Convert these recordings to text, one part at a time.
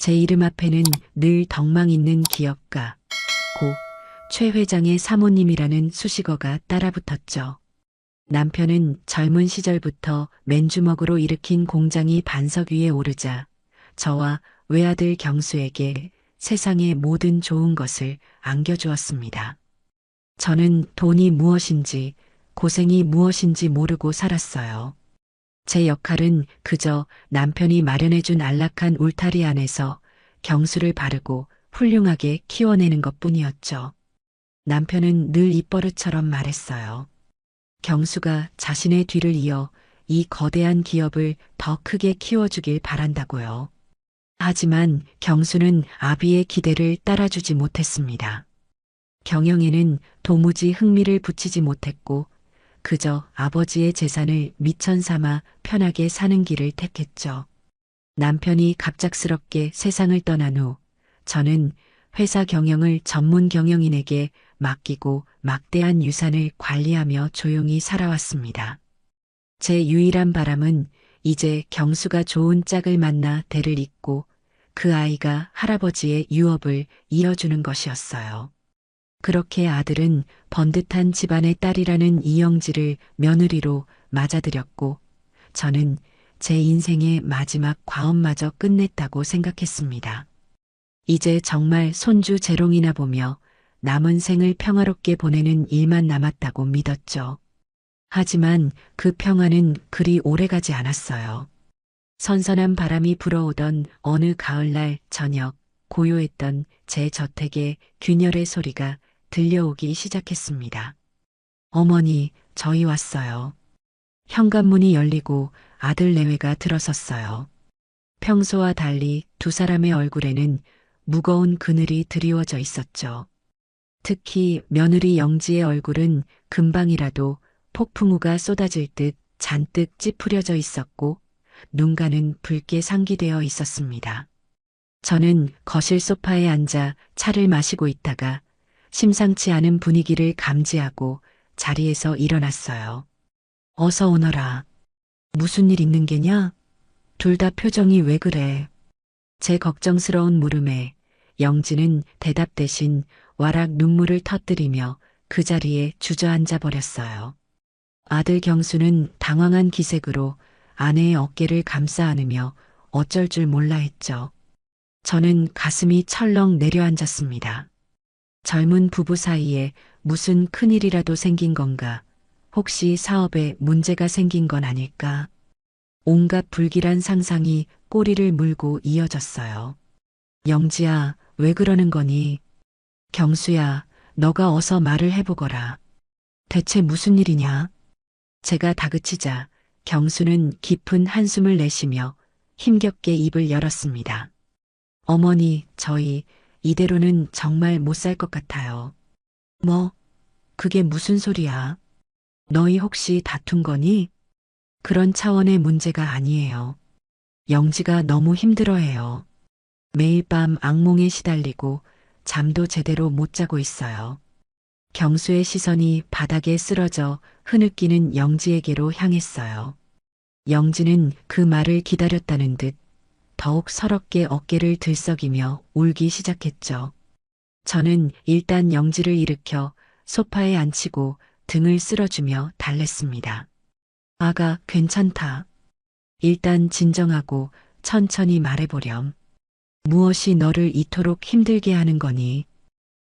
제 이름 앞에는 늘 덕망 있는 기업가, 고 최 회장의 사모님이라는 수식어가 따라붙었죠. 남편은 젊은 시절부터 맨주먹으로 일으킨 공장이 반석 위에 오르자 저와 외아들 경수에게 세상의 모든 좋은 것을 안겨주었습니다. 저는 돈이 무엇인지 고생이 무엇인지 모르고 살았어요. 제 역할은 그저 남편이 마련해준 안락한 울타리 안에서 경수를 바르고 훌륭하게 키워내는 것뿐이었죠. 남편은 늘 입버릇처럼 말했어요. 경수가 자신의 뒤를 이어 이 거대한 기업을 더 크게 키워주길 바란다고요. 하지만 경수는 아비의 기대를 따라주지 못했습니다. 경영에는 도무지 흥미를 붙이지 못했고 그저 아버지의 재산을 미천 삼아 편하게 사는 길을 택했죠. 남편이 갑작스럽게 세상을 떠난 후 저는 회사 경영을 전문 경영인에게 맡기고 막대한 유산을 관리하며 조용히 살아왔습니다. 제 유일한 바람은 이제 경수가 좋은 짝을 만나 대를 잇고 그 아이가 할아버지의 유업을 이어주는 것이었어요. 그렇게 아들은 번듯한 집안의 딸이라는 이영지를 며느리로 맞아들였고 저는 제 인생의 마지막 과업마저 끝냈다고 생각했습니다. 이제 정말 손주 재롱이나 보며 남은 생을 평화롭게 보내는 일만 남았다고 믿었죠. 하지만 그 평화는 그리 오래가지 않았어요. 선선한 바람이 불어오던 어느 가을날 저녁 고요했던 제 저택에 균열의 소리가 들려오기 시작했습니다. 어머니, 저희 왔어요. 현관문이 열리고 아들 내외가 들어섰어요. 평소와 달리 두 사람의 얼굴에는 무거운 그늘이 드리워져 있었죠. 특히 며느리 영지의 얼굴은 금방이라도 폭풍우가 쏟아질 듯 잔뜩 찌푸려져 있었고 눈가는 붉게 상기되어 있었습니다. 저는 거실 소파에 앉아 차를 마시고 있다가 심상치 않은 분위기를 감지하고 자리에서 일어났어요. 어서 오너라. 무슨 일 있는 게냐? 둘 다 표정이 왜 그래? 제 걱정스러운 물음에 영지는 대답 대신 와락 눈물을 터뜨리며 그 자리에 주저앉아 버렸어요. 아들 경수는 당황한 기색으로 아내의 어깨를 감싸 안으며 어쩔 줄 몰라 했죠. 저는 가슴이 철렁 내려앉았습니다. 젊은 부부 사이에 무슨 큰일이라도 생긴 건가? 혹시 사업에 문제가 생긴 건 아닐까? 온갖 불길한 상상이 꼬리를 물고 이어졌어요. 영지야, 왜 그러는 거니? 경수야, 너가 어서 말을 해보거라. 대체 무슨 일이냐? 제가 다그치자 경수는 깊은 한숨을 내쉬며 힘겹게 입을 열었습니다. 어머니, 저희 이대로는 정말 못 살 것 같아요. 뭐? 그게 무슨 소리야? 너희 혹시 다툰 거니? 그런 차원의 문제가 아니에요. 영지가 너무 힘들어해요. 매일 밤 악몽에 시달리고 잠도 제대로 못 자고 있어요. 경수의 시선이 바닥에 쓰러져 흐느끼는 영지에게로 향했어요. 영지는 그 말을 기다렸다는 듯 더욱 서럽게 어깨를 들썩이며 울기 시작했죠. 저는 일단 영지를 일으켜 소파에 앉히고 등을 쓸어주며 달랬습니다. 아가, 괜찮다. 일단 진정하고 천천히 말해보렴. 무엇이 너를 이토록 힘들게 하는 거니?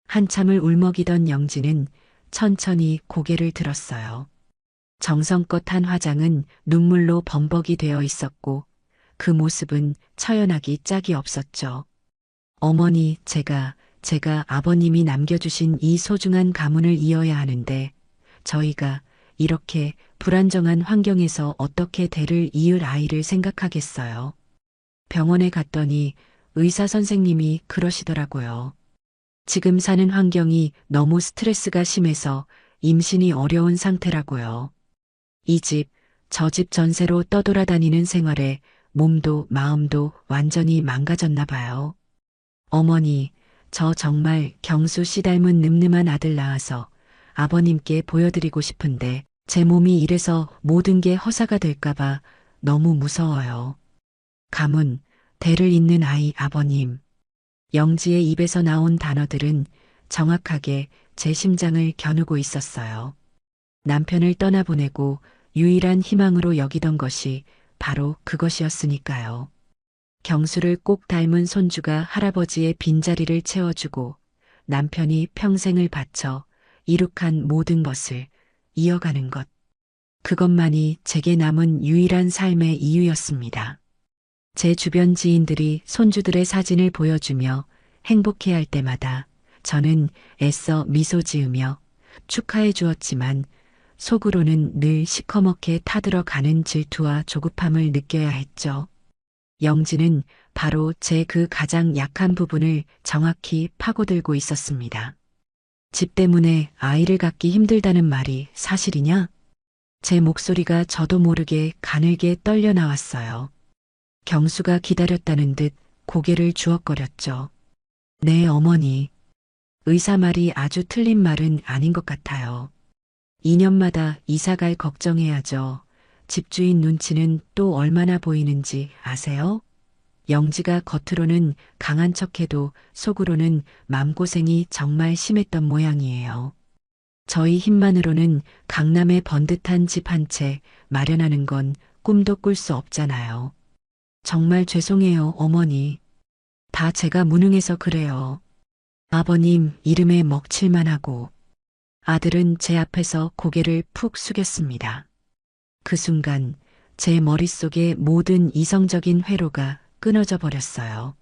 한참을 울먹이던 영지는 천천히 고개를 들었어요. 정성껏 한 화장은 눈물로 범벅이 되어 있었고 그 모습은 처연하기 짝이 없었죠. 어머니, 제가 아버님이 남겨주신 이 소중한 가문을 이어야 하는데 저희가 이렇게 불안정한 환경에서 어떻게 대를 이을 아이를 생각하겠어요. 병원에 갔더니 의사 선생님이 그러시더라고요. 지금 사는 환경이 너무 스트레스가 심해서 임신이 어려운 상태라고요. 이 집, 저 집 전세로 떠돌아다니는 생활에 몸도 마음도 완전히 망가졌나 봐요. 어머니, 저 정말 경수 씨 닮은 늠름한 아들 낳아서 아버님께 보여드리고 싶은데 제 몸이 이래서 모든 게 허사가 될까봐 너무 무서워요. 가문, 대를 잇는 아이 아버님. 영지의 입에서 나온 단어들은 정확하게 제 심장을 겨누고 있었어요. 남편을 떠나보내고 유일한 희망으로 여기던 것이 바로 그것이었으니까요. 경수를 꼭 닮은 손주가 할아버지의 빈자리를 채워주고 남편이 평생을 바쳐 이룩한 모든 것을 이어가는 것. 그것만이 제게 남은 유일한 삶의 이유였습니다. 제 주변 지인들이 손주들의 사진을 보여주며 행복해할 때마다 저는 애써 미소 지으며 축하해 주었지만 속으로는 늘 시커멓게 타들어가는 질투와 조급함을 느껴야 했죠. 영지는 바로 제 그 가장 약한 부분을 정확히 파고들고 있었습니다. 집 때문에 아이를 갖기 힘들다는 말이 사실이냐? 제 목소리가 저도 모르게 가늘게 떨려 나왔어요. 경수가 기다렸다는 듯 고개를 주걱거렸죠. 네, 어머니. 의사 말이 아주 틀린 말은 아닌 것 같아요. 2년마다 이사갈 걱정해야죠. 집주인 눈치는 또 얼마나 보이는지 아세요? 영지가 겉으로는 강한 척해도 속으로는 맘고생이 정말 심했던 모양이에요. 저희 힘만으로는 강남에 번듯한 집 한 채 마련하는 건 꿈도 꿀 수 없잖아요. 정말 죄송해요, 어머니. 다 제가 무능해서 그래요. 아버님 이름에 먹칠만 하고. 아들은 제 앞에서 고개를 푹 숙였습니다. 그 순간 제 머릿속의 모든 이성적인 회로가 끊어져 버렸어요.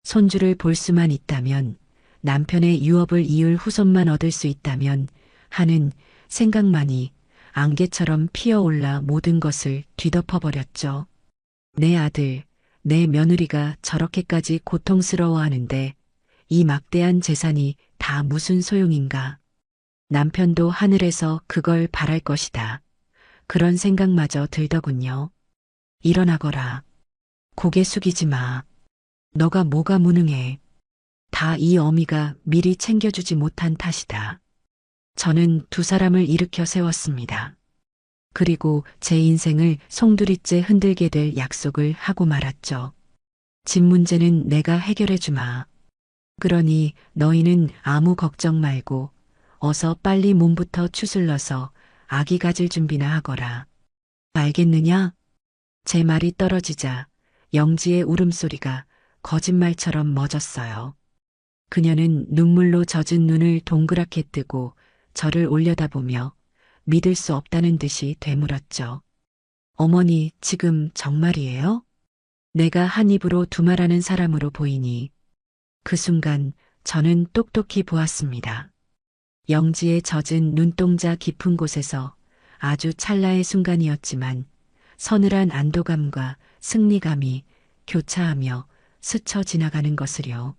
손주를 볼 수만 있다면, 남편의 유업을 이을 후손만 얻을 수 있다면 하는 생각만이 안개처럼 피어올라 모든 것을 뒤덮어버렸죠. 내 아들, 내 며느리가 저렇게까지 고통스러워하는데 이 막대한 재산이 다 무슨 소용인가. 남편도 하늘에서 그걸 바랄 것이다. 그런 생각마저 들더군요. 일어나거라. 고개 숙이지 마. 너가 뭐가 무능해. 다 이 어미가 미리 챙겨주지 못한 탓이다. 저는 두 사람을 일으켜 세웠습니다. 그리고 제 인생을 송두리째 흔들게 될 약속을 하고 말았죠. 집 문제는 내가 해결해 주마. 그러니 너희는 아무 걱정 말고 어서 빨리 몸부터 추슬러서 아기 가질 준비나 하거라. 알겠느냐? 제 말이 떨어지자 영지의 울음소리가 거짓말처럼 멎었어요. 그녀는 눈물로 젖은 눈을 동그랗게 뜨고 저를 올려다보며 믿을 수 없다는 듯이 되물었죠. 어머니, 지금 정말이에요? 내가 한 입으로 두말하는 사람으로 보이니. 그 순간 저는 똑똑히 보았습니다. 영지의 젖은 눈동자 깊은 곳에서 아주 찰나의 순간이었지만 서늘한 안도감과 승리감이 교차하며 스쳐 지나가는 것을요.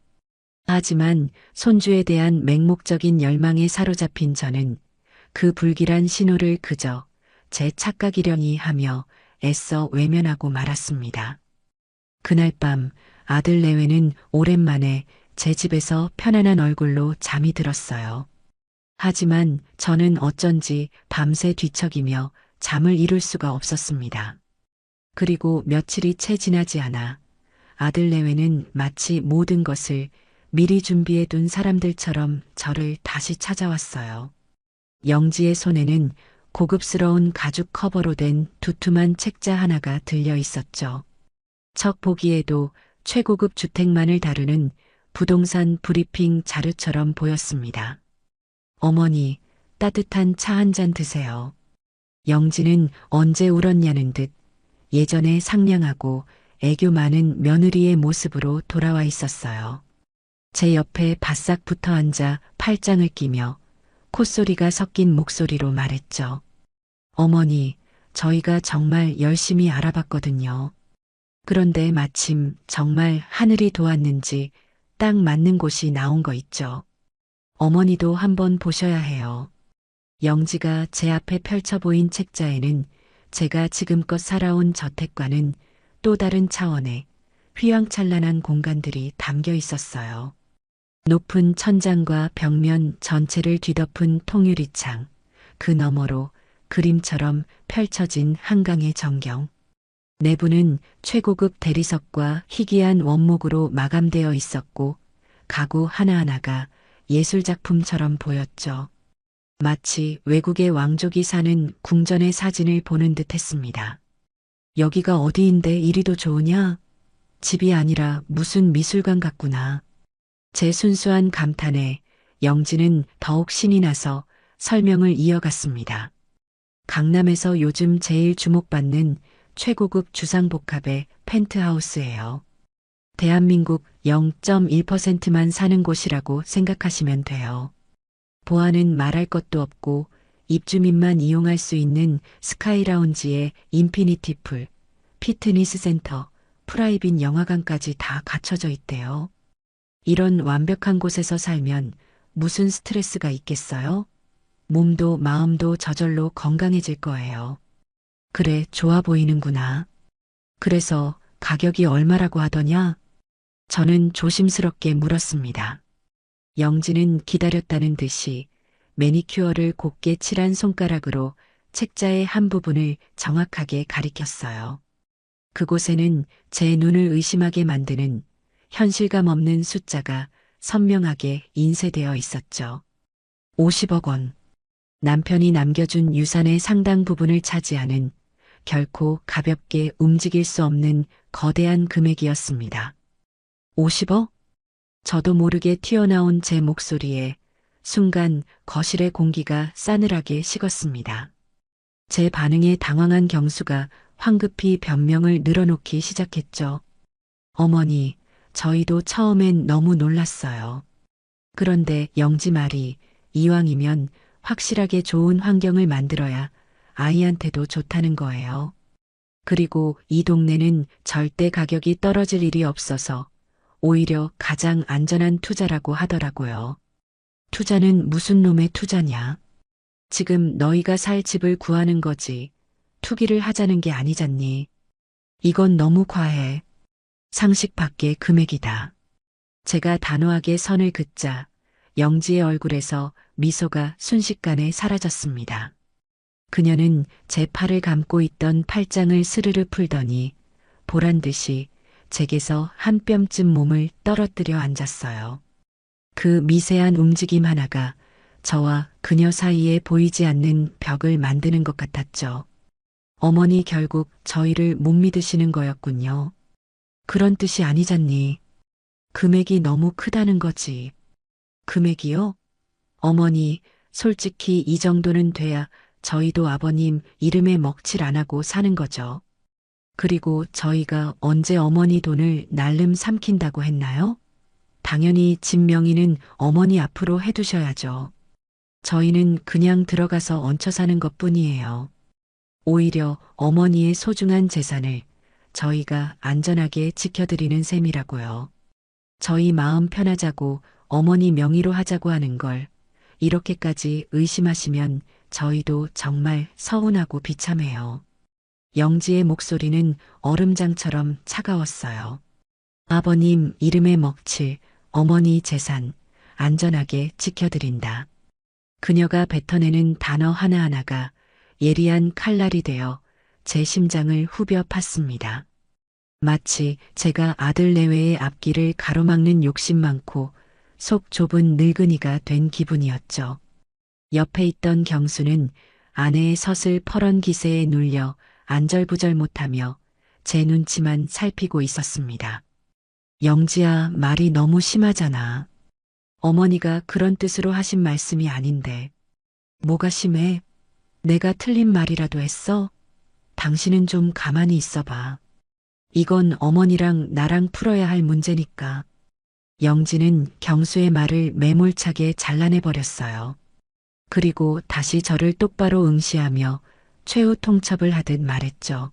하지만 손주에 대한 맹목적인 열망에 사로잡힌 저는 그 불길한 신호를 그저 제 착각이려니 하며 애써 외면하고 말았습니다. 그날 밤 아들 내외는 오랜만에 제 집에서 편안한 얼굴로 잠이 들었어요. 하지만 저는 어쩐지 밤새 뒤척이며 잠을 이룰 수가 없었습니다. 그리고 며칠이 채 지나지 않아 아들 내외는 마치 모든 것을 미리 준비해 둔 사람들처럼 저를 다시 찾아왔어요. 영지의 손에는 고급스러운 가죽 커버로 된 두툼한 책자 하나가 들려 있었죠. 척 보기에도 최고급 주택만을 다루는 부동산 브리핑 자료처럼 보였습니다. 어머니, 따뜻한 차 한 잔 드세요. 영지는 언제 울었냐는 듯 예전에 상냥하고 애교 많은 며느리의 모습으로 돌아와 있었어요. 제 옆에 바싹 붙어 앉아 팔짱을 끼며 콧소리가 섞인 목소리로 말했죠. 어머니, 저희가 정말 열심히 알아봤거든요. 그런데 마침 정말 하늘이 도왔는지 딱 맞는 곳이 나온 거 있죠. 어머니도 한번 보셔야 해요. 영지가 제 앞에 펼쳐 보인 책자에는 제가 지금껏 살아온 저택과는 또 다른 차원의 휘황찬란한 공간들이 담겨 있었어요. 높은 천장과 벽면 전체를 뒤덮은 통유리창, 그 너머로 그림처럼 펼쳐진 한강의 전경. 내부는 최고급 대리석과 희귀한 원목으로 마감되어 있었고 가구 하나하나가 예술작품처럼 보였죠. 마치 외국의 왕족이 사는 궁전의 사진을 보는 듯 했습니다. 여기가 어디인데 이리도 좋으냐? 집이 아니라 무슨 미술관 같구나. 제 순수한 감탄에 영지는 더욱 신이 나서 설명을 이어갔습니다. 강남에서 요즘 제일 주목받는 최고급 주상복합의 펜트하우스예요. 대한민국 0.1%만 사는 곳이라고 생각하시면 돼요. 보안은 말할 것도 없고 입주민만 이용할 수 있는 스카이라운지에 인피니티 풀, 피트니스 센터, 프라이빗 영화관까지 다 갖춰져 있대요. 이런 완벽한 곳에서 살면 무슨 스트레스가 있겠어요? 몸도 마음도 저절로 건강해질 거예요. 그래, 좋아 보이는구나. 그래서 가격이 얼마라고 하더냐? 저는 조심스럽게 물었습니다. 영지는 기다렸다는 듯이 매니큐어를 곱게 칠한 손가락으로 책자의 한 부분을 정확하게 가리켰어요. 그곳에는 제 눈을 의심하게 만드는 현실감 없는 숫자가 선명하게 인쇄되어 있었죠. 50억 원. 남편이 남겨준 유산의 상당 부분을 차지하는 결코 가볍게 움직일 수 없는 거대한 금액이었습니다. 50억? 저도 모르게 튀어나온 제 목소리에 순간 거실의 공기가 싸늘하게 식었습니다. 제 반응에 당황한 경수가 황급히 변명을 늘어놓기 시작했죠. 어머니, 저희도 처음엔 너무 놀랐어요. 그런데 영지 말이 이왕이면 확실하게 좋은 환경을 만들어야 아이한테도 좋다는 거예요. 그리고 이 동네는 절대 가격이 떨어질 일이 없어서 오히려 가장 안전한 투자라고 하더라고요. 투자는 무슨 놈의 투자냐? 지금 너희가 살 집을 구하는 거지. 투기를 하자는 게 아니잖니. 이건 너무 과해. 상식 밖의 금액이다. 제가 단호하게 선을 긋자 영지의 얼굴에서 미소가 순식간에 사라졌습니다. 그녀는 제 팔을 감고 있던 팔짱을 스르르 풀더니 보란 듯이 제게서 한 뼘쯤 몸을 떨어뜨려 앉았어요. 그 미세한 움직임 하나가 저와 그녀 사이에 보이지 않는 벽을 만드는 것 같았죠. 어머니 결국 저희를 못 믿으시는 거였군요. 그런 뜻이 아니잖니. 금액이 너무 크다는 거지. 금액이요? 어머니, 솔직히 이 정도는 돼야 저희도 아버님 이름에 먹칠 안 하고 사는 거죠. 그리고 저희가 언제 어머니 돈을 날름 삼킨다고 했나요? 당연히 집 명의는 어머니 앞으로 해두셔야죠. 저희는 그냥 들어가서 얹혀 사는 것뿐이에요. 오히려 어머니의 소중한 재산을 저희가 안전하게 지켜드리는 셈이라고요. 저희 마음 편하자고 어머니 명의로 하자고 하는 걸 이렇게까지 의심하시면 저희도 정말 서운하고 비참해요. 영지의 목소리는 얼음장처럼 차가웠어요. 아버님 이름에 먹칠 어머니 재산 안전하게 지켜드린다. 그녀가 뱉어내는 단어 하나하나가 예리한 칼날이 되어 제 심장을 후벼 팠습니다. 마치 제가 아들 내외의 앞길을 가로막는 욕심 많고 속 좁은 늙은이가 된 기분이었죠. 옆에 있던 경수는 아내의 서슬 퍼런 기세에 눌려 안절부절 못하며 제 눈치만 살피고 있었습니다. 영지야, 말이 너무 심하잖아. 어머니가 그런 뜻으로 하신 말씀이 아닌데. 뭐가 심해? 내가 틀린 말이라도 했어? 당신은 좀 가만히 있어봐. 이건 어머니랑 나랑 풀어야 할 문제니까. 영지는 경수의 말을 매몰차게 잘라내버렸어요. 그리고 다시 저를 똑바로 응시하며 최후 통첩을 하듯 말했죠.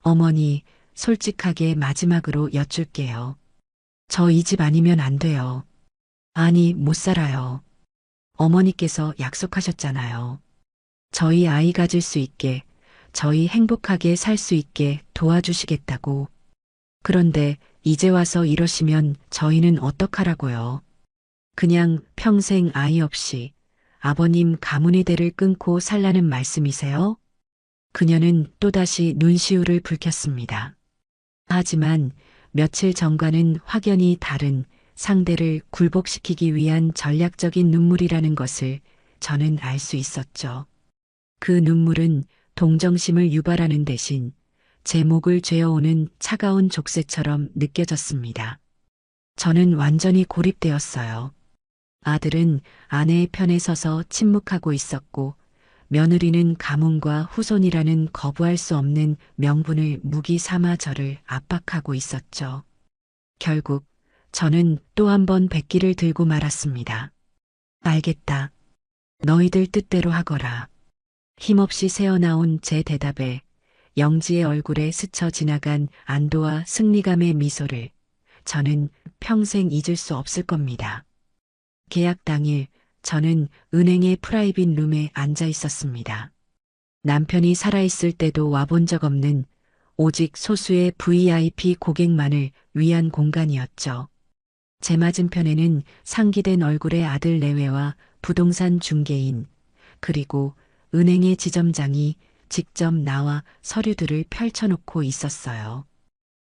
어머니, 솔직하게 마지막으로 여쭐게요. 저 이 집 아니면 안 돼요. 아니, 못 살아요. 어머니께서 약속하셨잖아요. 저희 아이 가질 수 있게, 저희 행복하게 살 수 있게 도와주시겠다고. 그런데 이제 와서 이러시면 저희는 어떡하라고요. 그냥 평생 아이 없이 아버님 가문의 대를 끊고 살라는 말씀이세요? 그녀는 또다시 눈시울을 붉혔습니다. 하지만 며칠 전과는 확연히 다른 상대를 굴복시키기 위한 전략적인 눈물이라는 것을 저는 알 수 있었죠. 그 눈물은 동정심을 유발하는 대신 제 목을 죄어오는 차가운 족쇄처럼 느껴졌습니다. 저는 완전히 고립되었어요. 아들은 아내의 편에 서서 침묵하고 있었고 며느리는 가문과 후손이라는 거부할 수 없는 명분을 무기 삼아 저를 압박하고 있었죠. 결국 저는 또 한 번 백기를 들고 말았습니다. 알겠다. 너희들 뜻대로 하거라. 힘없이 새어나온 제 대답에 영지의 얼굴에 스쳐 지나간 안도와 승리감의 미소를 저는 평생 잊을 수 없을 겁니다. 계약 당일 저는 은행의 프라이빗 룸에 앉아 있었습니다. 남편이 살아있을 때도 와본 적 없는 오직 소수의 VIP 고객만을 위한 공간이었죠. 제 맞은편에는 상기된 얼굴의 아들 내외와 부동산 중개인, 그리고 은행의 지점장이 직접 나와 서류들을 펼쳐놓고 있었어요.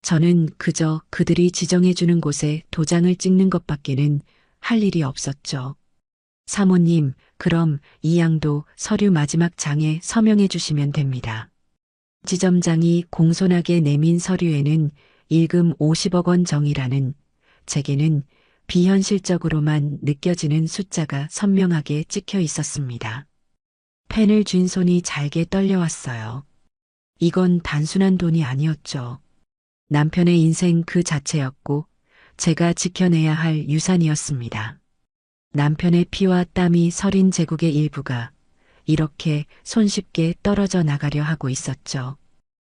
저는 그저 그들이 지정해주는 곳에 도장을 찍는 것밖에는 할 일이 없었죠. 사모님, 그럼 이 양도 서류 마지막 장에 서명해 주시면 됩니다. 지점장이 공손하게 내민 서류에는 일금 50억 원 정이라는 제게는 비현실적으로만 느껴지는 숫자가 선명하게 찍혀 있었습니다. 펜을 쥔 손이 잘게 떨려왔어요. 이건 단순한 돈이 아니었죠. 남편의 인생 그 자체였고 제가 지켜내야 할 유산이었습니다. 남편의 피와 땀이 서린 제국의 일부가 이렇게 손쉽게 떨어져 나가려 하고 있었죠.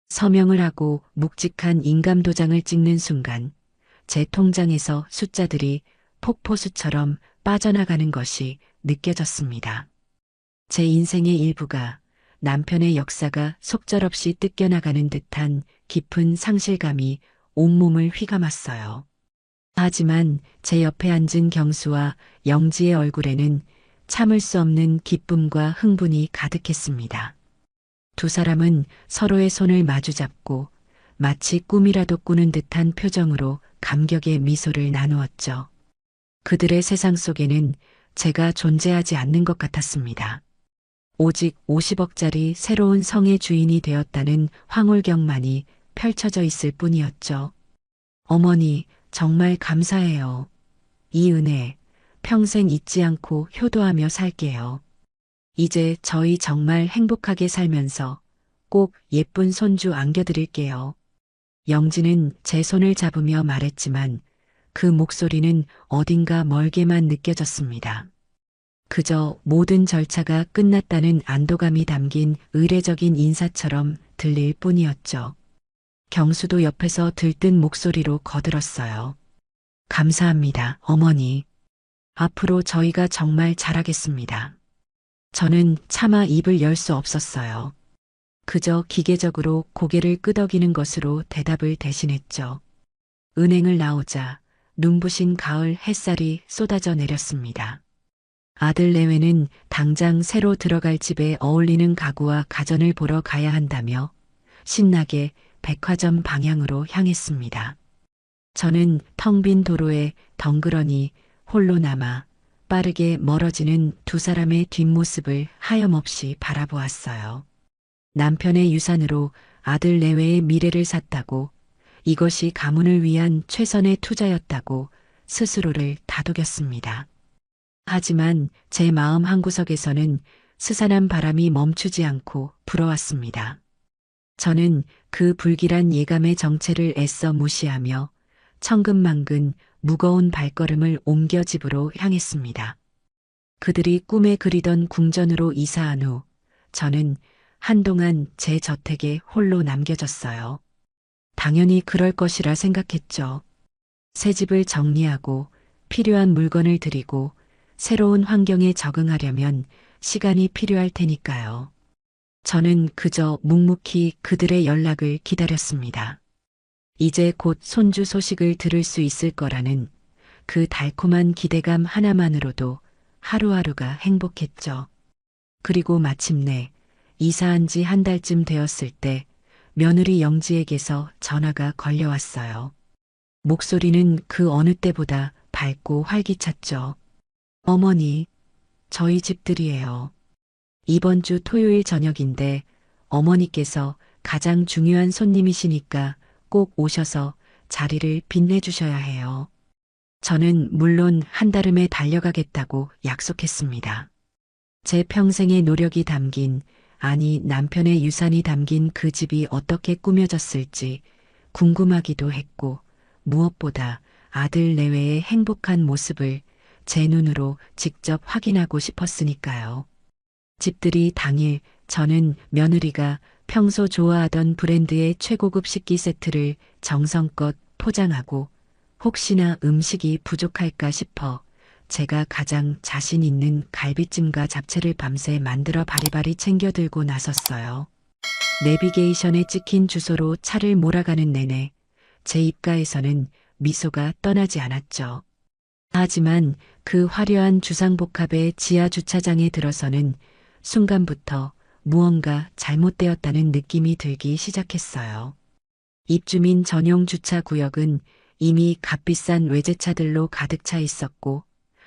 서명을 하고 묵직한 인감도장을 찍는 순간 제 통장에서 숫자들이 폭포수처럼 빠져나가는 것이 느껴졌습니다. 제 인생의 일부가 남편의 역사가 속절없이 뜯겨나가는 듯한 깊은 상실감이 온몸을 휘감았어요. 하지만 제 옆에 앉은 경수와 영지의 얼굴에는 참을 수 없는 기쁨과 흥분이 가득했습니다. 두 사람은 서로의 손을 마주잡고 마치 꿈이라도 꾸는 듯한 표정으로 감격의 미소를 나누었죠. 그들의 세상 속에는 제가 존재하지 않는 것 같았습니다. 오직 50억짜리 새로운 성의 주인이 되었다는 황홀경만이 펼쳐져 있을 뿐이었죠. 어머니, 정말 감사해요. 이 은혜 평생 잊지 않고 효도하며 살게요. 이제 저희 정말 행복하게 살면서 꼭 예쁜 손주 안겨드릴게요. 영지는 제 손을 잡으며 말했지만 그 목소리는 어딘가 멀게만 느껴졌습니다. 그저 모든 절차가 끝났다는 안도감이 담긴 의례적인 인사처럼 들릴 뿐이었죠. 경수도 옆에서 들뜬 목소리로 거들었어요. 감사합니다, 어머니. 앞으로 저희가 정말 잘하겠습니다. 저는 차마 입을 열 수 없었어요. 그저 기계적으로 고개를 끄덕이는 것으로 대답을 대신했죠. 은행을 나오자 눈부신 가을 햇살이 쏟아져 내렸습니다. 아들 내외는 당장 새로 들어갈 집에 어울리는 가구와 가전을 보러 가야 한다며 신나게 백화점 방향으로 향했습니다. 저는 텅 빈 도로에 덩그러니 홀로 남아 빠르게 멀어지는 두 사람의 뒷모습을 하염없이 바라보았어요. 남편의 유산으로 아들 내외의 미래를 샀다고, 이것이 가문을 위한 최선의 투자였다고 스스로를 다독였습니다. 하지만 제 마음 한구석에서는 스산한 바람이 멈추지 않고 불어왔습니다. 저는 그 불길한 예감의 정체를 애써 무시하며 천근만근 무거운 발걸음을 옮겨 집으로 향했습니다. 그들이 꿈에 그리던 궁전으로 이사한 후 저는 한동안 제 저택에 홀로 남겨졌어요. 당연히 그럴 것이라 생각했죠. 새 집을 정리하고 필요한 물건을 들이고 새로운 환경에 적응하려면 시간이 필요할 테니까요. 저는 그저 묵묵히 그들의 연락을 기다렸습니다. 이제 곧 손주 소식을 들을 수 있을 거라는 그 달콤한 기대감 하나만으로도 하루하루가 행복했죠. 그리고 마침내 이사한 지 한 달쯤 되었을 때 며느리 영지에게서 전화가 걸려왔어요. 목소리는 그 어느 때보다 밝고 활기찼죠. 어머니, 저희 집들이에요. 이번 주 토요일 저녁인데 어머니께서 가장 중요한 손님이시니까 꼭 오셔서 자리를 빛내주셔야 해요. 저는 물론 한달음에 달려가겠다고 약속했습니다. 제 평생의 노력이 담긴, 아니 남편의 유산이 담긴 그 집이 어떻게 꾸며졌을지 궁금하기도 했고, 무엇보다 아들 내외의 행복한 모습을 제 눈으로 직접 확인하고 싶었으니까요. 집들이 당일 저는 며느리가 평소 좋아하던 브랜드의 최고급 식기 세트를 정성껏 포장하고 혹시나 음식이 부족할까 싶어 제가 가장 자신 있는 갈비찜과 잡채를 밤새 만들어 바리바리 챙겨 들고 나섰어요. 내비게이션에 찍힌 주소로 차를 몰아가는 내내 제 입가에서는 미소가 떠나지 않았죠. 하지만 그 화려한 주상복합의 지하 주차장에 들어서는 순간부터 무언가 잘못되었다는 느낌이 들기 시작했어요. 입주민 전용 주차 구역은 이미 값비싼 외제차들로 가득 차 있었고,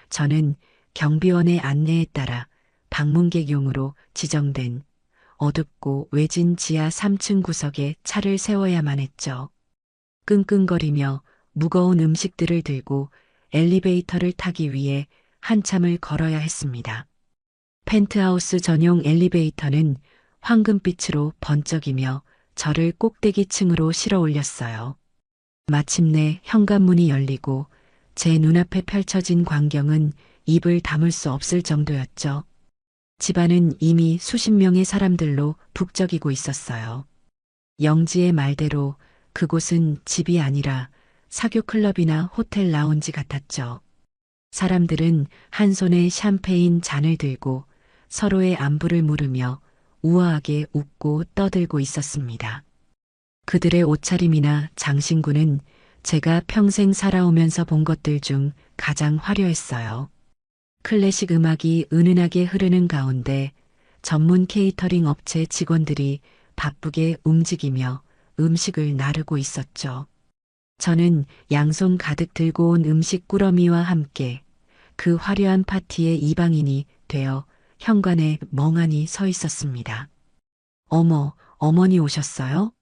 저는 경비원의 안내에 따라 방문객용으로 지정된 어둡고 외진 지하 3층 구석에 차를 세워야만 했죠. 끙끙거리며 무거운 음식들을 들고 엘리베이터를 타기 위해 한참을 걸어야 했습니다. 펜트하우스 전용 엘리베이터는 황금빛으로 번쩍이며 저를 꼭대기층으로 실어 올렸어요. 마침내 현관문이 열리고 제 눈앞에 펼쳐진 광경은 입을 다물 수 없을 정도였죠. 집안은 이미 수십 명의 사람들로 북적이고 있었어요. 영지의 말대로 그곳은 집이 아니라 사교클럽이나 호텔 라운지 같았죠. 사람들은 한 손에 샴페인 잔을 들고 서로의 안부를 물으며 우아하게 웃고 떠들고 있었습니다. 그들의 옷차림이나 장신구는 제가 평생 살아오면서 본 것들 중 가장 화려했어요. 클래식 음악이 은은하게 흐르는 가운데 전문 케이터링 업체 직원들이 바쁘게 움직이며 음식을 나르고 있었죠. 저는 양손 가득 들고 온 음식 꾸러미와 함께 그 화려한 파티의 이방인이 되어 현관에 멍하니 서 있었습니다. 어머, 어머니 오셨어요?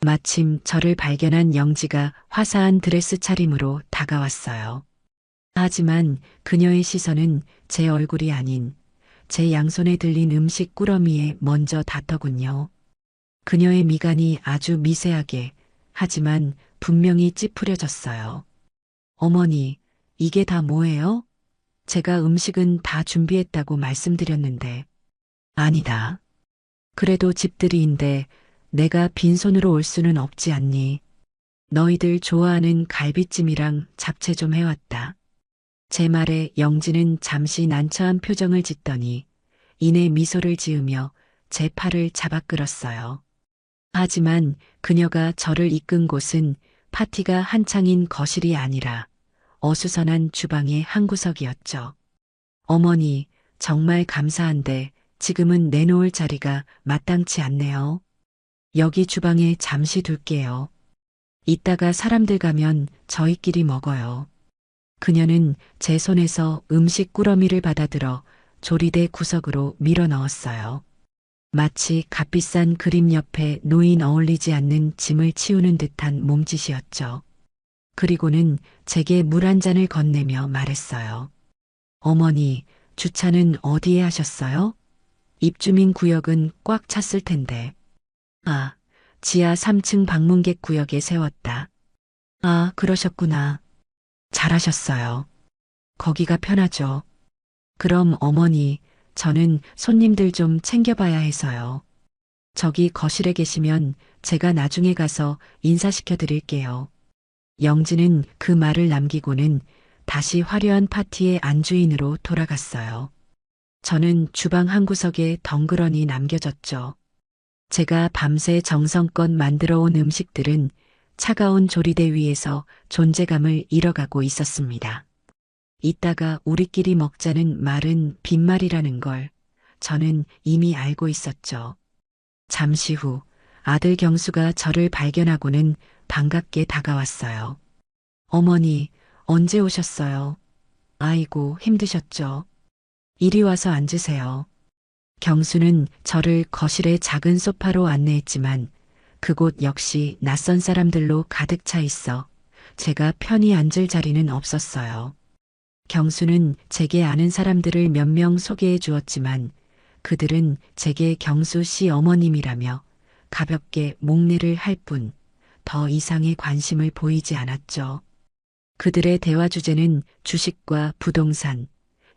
마침 저를 발견한 영지가 화사한 드레스 차림으로 다가왔어요. 하지만 그녀의 시선은 제 얼굴이 아닌 제 양손에 들린 음식 꾸러미에 먼저 닿더군요. 그녀의 미간이 아주 미세하게 하지만 분명히 찌푸려졌어요. 어머니, 이게 다 뭐예요? 제가 음식은 다 준비했다고 말씀드렸는데. 아니다. 그래도 집들이인데 내가 빈손으로 올 수는 없지 않니? 너희들 좋아하는 갈비찜이랑 잡채 좀 해왔다. 제 말에 영지는 잠시 난처한 표정을 짓더니 이내 미소를 지으며 제 팔을 잡아 끌었어요. 하지만 그녀가 저를 이끈 곳은 파티가 한창인 거실이 아니라 어수선한 주방의 한 구석이었죠. 어머니, 정말 감사한데 지금은 내놓을 자리가 마땅치 않네요. 여기 주방에 잠시 둘게요. 이따가 사람들 가면 저희끼리 먹어요. 그녀는 제 손에서 음식 꾸러미를 받아들어 조리대 구석으로 밀어 넣었어요. 마치 값비싼 그림 옆에 놓인 어울리지 않는 짐을 치우는 듯한 몸짓이었죠. 그리고는 제게 물 한 잔을 건네며 말했어요. 어머니, 주차는 어디에 하셨어요? 입주민 구역은 꽉 찼을 텐데. 아, 지하 3층 방문객 구역에 세웠다. 아, 그러셨구나. 잘하셨어요. 거기가 편하죠. 그럼 어머니, 저는 손님들 좀 챙겨봐야 해서요. 저기 거실에 계시면 제가 나중에 가서 인사시켜 드릴게요. 영지는 그 말을 남기고는 다시 화려한 파티의 안주인으로 돌아갔어요. 저는 주방 한 구석에 덩그러니 남겨졌죠. 제가 밤새 정성껏 만들어 온 음식들은 차가운 조리대 위에서 존재감을 잃어가고 있었습니다. 이따가 우리끼리 먹자는 말은 빈말이라는 걸 저는 이미 알고 있었죠. 잠시 후 아들 경수가 저를 발견하고는 반갑게 다가왔어요. 어머니, 언제 오셨어요? 아이고, 힘드셨죠? 이리 와서 앉으세요. 경수는 저를 거실의 작은 소파로 안내했지만 그곳 역시 낯선 사람들로 가득 차 있어 제가 편히 앉을 자리는 없었어요. 경수는 제게 아는 사람들을 몇 명 소개해 주었지만 그들은 제게 경수 씨 어머님이라며 가볍게 목례를 할 뿐 더 이상의 관심을 보이지 않았죠. 그들의 대화 주제는 주식과 부동산,